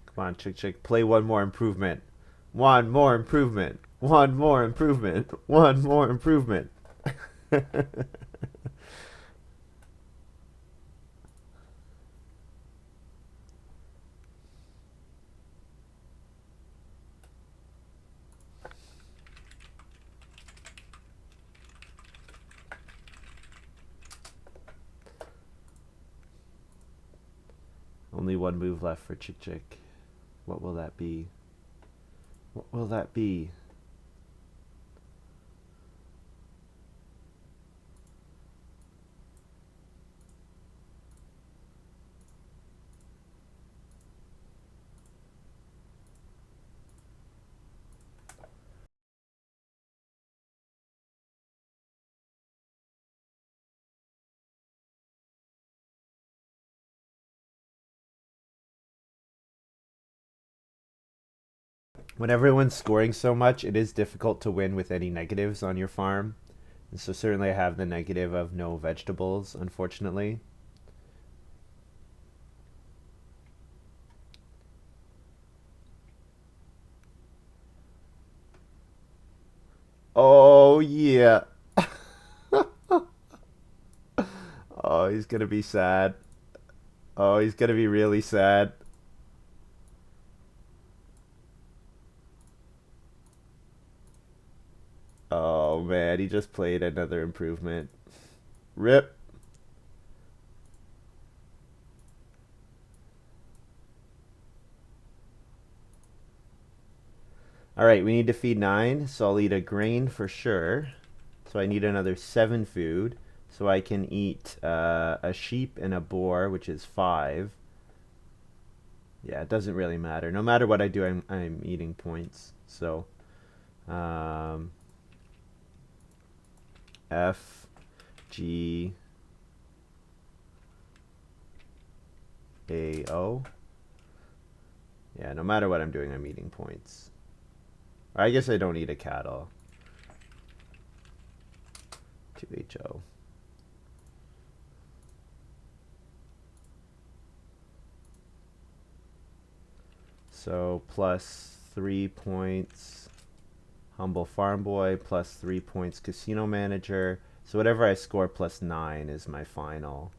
Come on, chikchik. Play one more improvement. One more improvement. One more improvement. One more improvement. Only one move left for chikchik. What will that be? What will that be? When everyone's scoring so much, it is difficult to win with any negatives on your farm. And so certainly I have the negative of no vegetables, unfortunately. Oh, yeah. Oh, he's gonna be sad. Oh, he's gonna be really sad. Oh, man, he just played another improvement. Rip. Alright, we need to feed 9, so I'll eat a grain for sure. So I need another 7 food. So I can eat a sheep and a boar, which is 5. Yeah, it doesn't really matter. No matter what I do, I'm eating points. So, um, F, G, A, O. Yeah, no matter what I'm doing, I'm eating points. I guess I don't eat a cattle. 2HO. So plus 3 points Humble Farm Boy, plus 3 points Casino Manager. So whatever I score plus 9 is my final.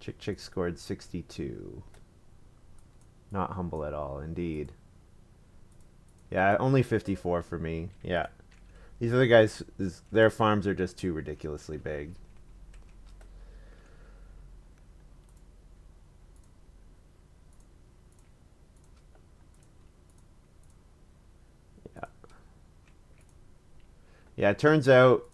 Chikchik scored 62. Not humble at all, indeed. Yeah, only 54 for me. Yeah. These other guys, their farms are just too ridiculously big. Yeah. Yeah, it turns out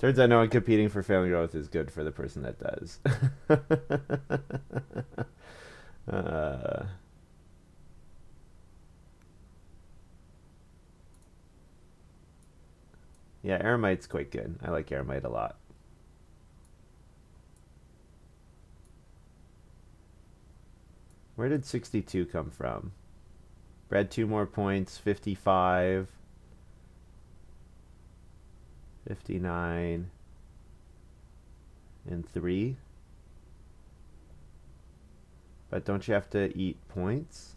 no one competing for family growth is good for the person that does. uh, Yeah, Aramite's quite good. I like Aramite a lot. Where did 62 come from? Bred 2 more points, 55, 59, and 3. But don't you have to eat points?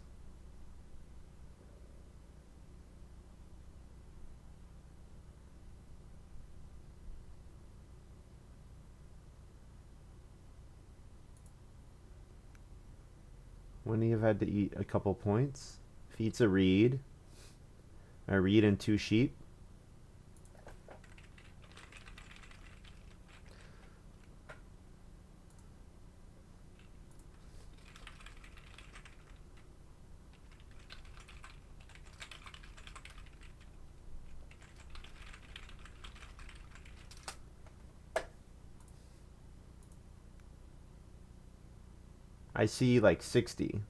Wouldn't he have had to eat a couple points? If he eats a reed and 2 sheep. I see like 60.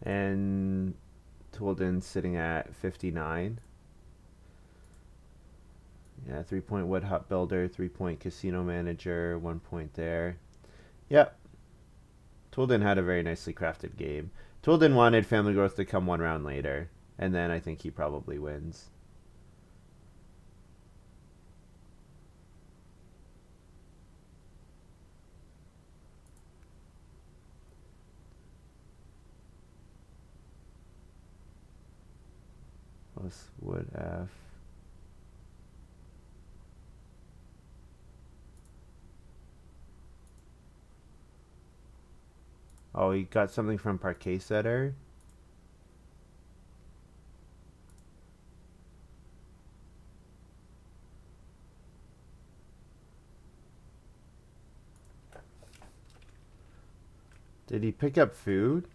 And touldin sitting at 59. Yeah, 3-point wood hut builder, 3-point casino manager, 1 point there. Yep. touldin had a very nicely crafted game. touldin wanted family growth to come 1 round later, and then I think he probably wins. Plus wood F. Oh, he got something from Parquet Setter. Did he pick up food?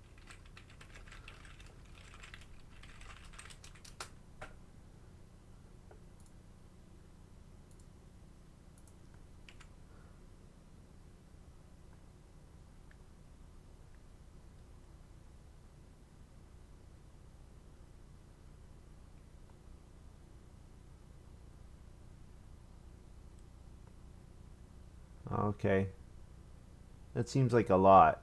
Okay. That seems like a lot.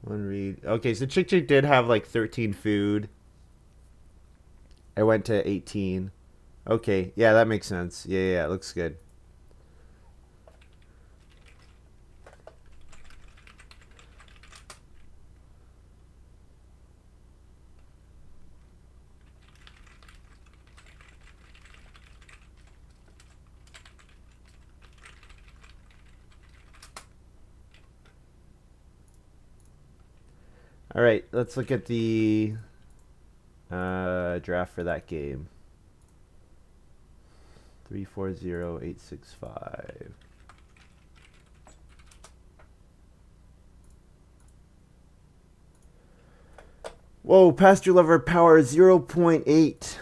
One read. Okay, so chikchik did have like 13 food. I went to 18. Okay, yeah, that makes sense. Yeah, it looks good. All right, let's look at the draft for that game. 340865. Whoa, pasture lover power 0.8.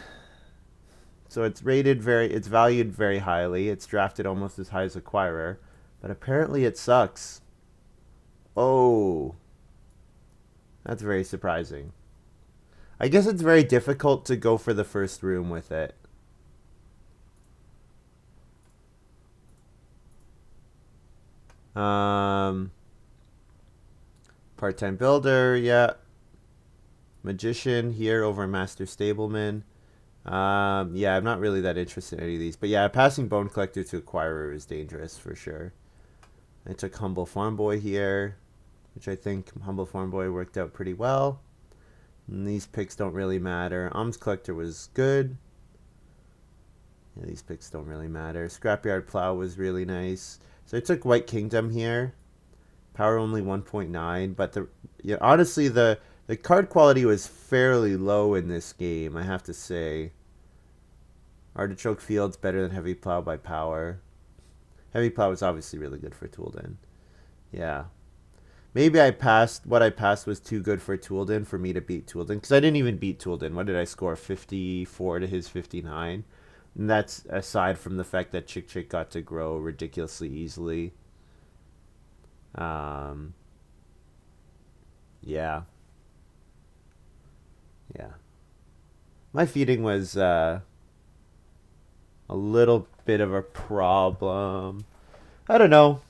So it's valued very highly. It's drafted almost as high as acquirer, but apparently it sucks. Oh, that's very surprising. I guess it's very difficult to go for the first room with it. Part-time builder, yeah. Magician here over Master Stableman. Yeah, I'm not really that interested in any of these. But yeah, passing Bone Collector to Acquirer is dangerous for sure. I took Humble Farm Boy here, which I think Humble Farm Boy worked out pretty well. And these picks don't really matter. Alms Collector was good. Yeah, these picks don't really matter. Scrapyard Plow was really nice. So I took White Kingdom here. Power only 1.9, but honestly the The card quality was fairly low in this game, I have to say. Artichoke Field's better than Heavy Plow by power. Heavy Plow is obviously really good for touldin. Yeah. Maybe what I passed was too good for touldin for me to beat touldin. Because I didn't even beat touldin. What did I score? 54 to his 59. And that's aside from the fact that Chikchik got to grow ridiculously easily. Yeah. Yeah. My feeding was a little bit of a problem. I don't know.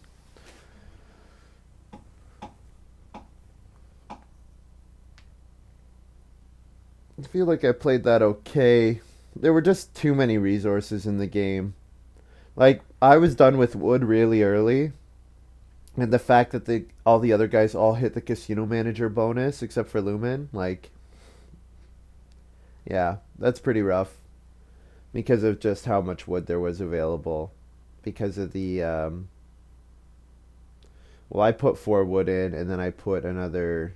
I feel like I played that okay. There were just too many resources in the game. Like, I was done with wood really early, and the fact that all the other guys all hit the casino manager bonus except for Lumin, like, yeah, that's pretty rough because of just how much wood there was available. Because of the well, I put 4 wood in, and then I put another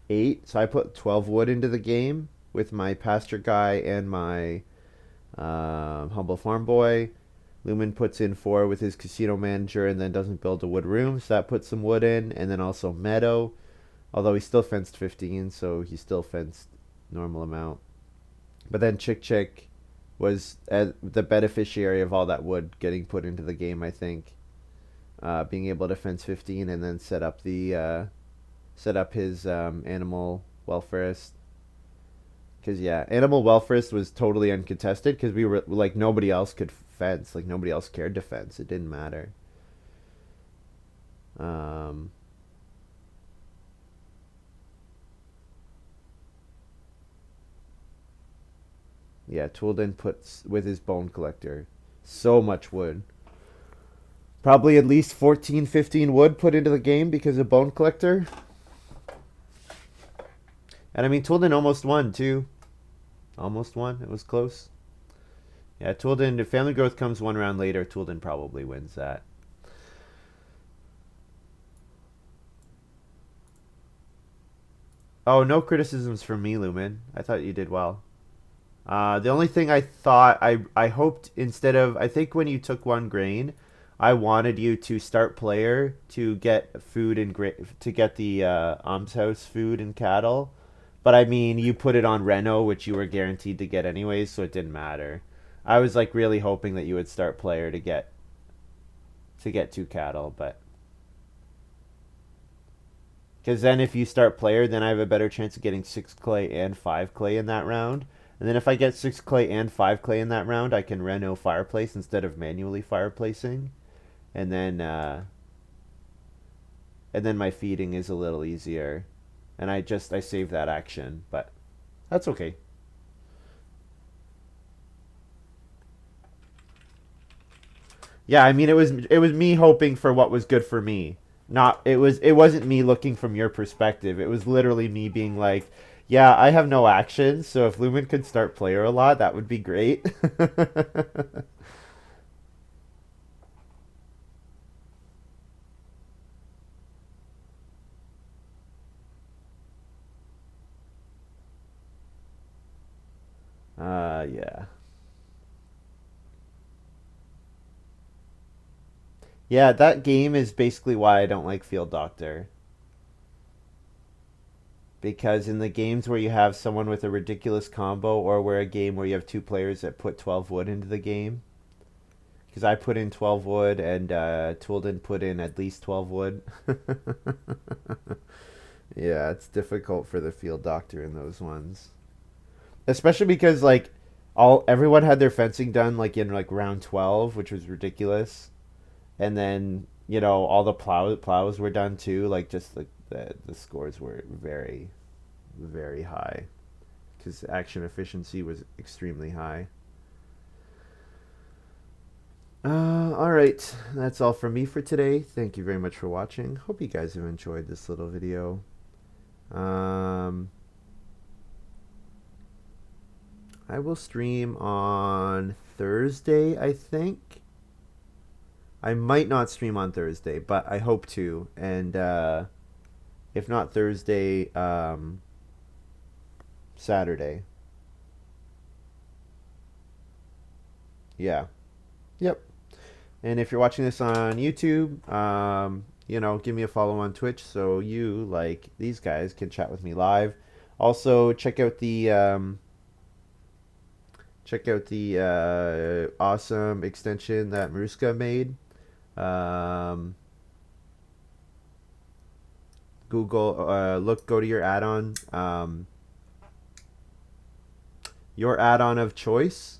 8, so I put 12 wood into the game with my pasture guy and my humble farm boy. Lumin puts in 4 with his casino manager and then doesn't build a wood room, so that puts some wood in, and then also Meadow, although he still fenced 15, so he still fenced normal amount. But then Chick was the beneficiary of all that wood getting put into the game, I think. Being able to fence 15 and then set up his animal welfarist. Because, yeah, animal welfarist was totally uncontested because we were, like, nobody else could fence. Like, nobody else cared to fence. It didn't matter. Yeah, touldin puts, with his bone collector, so much wood. Probably at least 14, 15 wood put into the game because of bone collector. And I mean, touldin almost won, too. Almost won. It was close. Yeah, touldin, if family growth comes 1 round later, touldin probably wins that. Oh, no criticisms from me, Lumin. I thought you did well. The only thing I thought, I hoped instead of, I think when you took 1 grain, I wanted you to start player to get food and to get the almshouse food and cattle. But I mean, you put it on Reno, which you were guaranteed to get anyways, so it didn't matter. I was like really hoping that you would start player to get 2 cattle, but because then if you start player, then I have a better chance of getting 6 clay and 5 clay in that round. And then if I get 6 clay and 5 clay in that round, I can Reno fireplace instead of manually fireplacing. And then my feeding is a little easier. And I save that action, but that's okay. Yeah, I mean it was me hoping for what was good for me. It wasn't me looking from your perspective. It was literally me being like, yeah, I have no action, so if Lumin could start player a lot, that would be great. Yeah. Yeah, that game is basically why I don't like Field Doctor. Because in the games where you have someone with a ridiculous combo, or where a game where you have 2 players that put 12 wood into the game, because I put in 12 wood and touldin put in at least 12 wood. Yeah, it's difficult for the Field Doctor in those ones. Especially because like everyone had their fencing done like in like round 12, which was ridiculous. And then, all the plows were done too, like just like the scores were very very high because action efficiency was extremely high. All right, that's all from me for today. Thank you very much for watching. Hope you guys have enjoyed this little video. I will stream on Thursday, I think. I might not stream on Thursday, but I hope to. And If not Thursday, Saturday. Yeah. Yep. And if you're watching this on YouTube, give me a follow on Twitch so you, like these guys, can chat with me live. Also, check out the awesome extension that Maruska made. Um, go to your add-on of choice,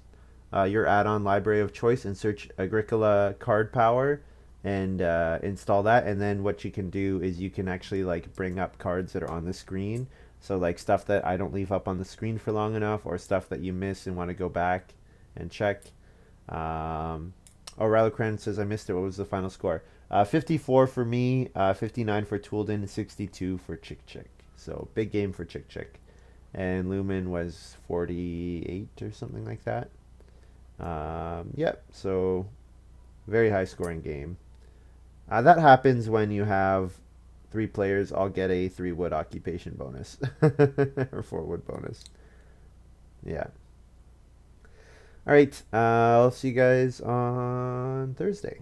your add-on library of choice, and search Agricola Card Power, and install that. And then what you can do is you can actually like bring up cards that are on the screen. So like stuff that I don't leave up on the screen for long enough, or stuff that you miss and want to go back and check. Um, oh, Ralocran says I missed it. What was the final score? 54 for me, 59 for touldin, 62 for chikchik. So big game for chikchik. And Lumin was 48 or something like that. Yep, so very high scoring game. That happens when you have three players all get a 3 wood occupation bonus or 4 wood bonus. Yeah. All right. I'll see you guys on Thursday.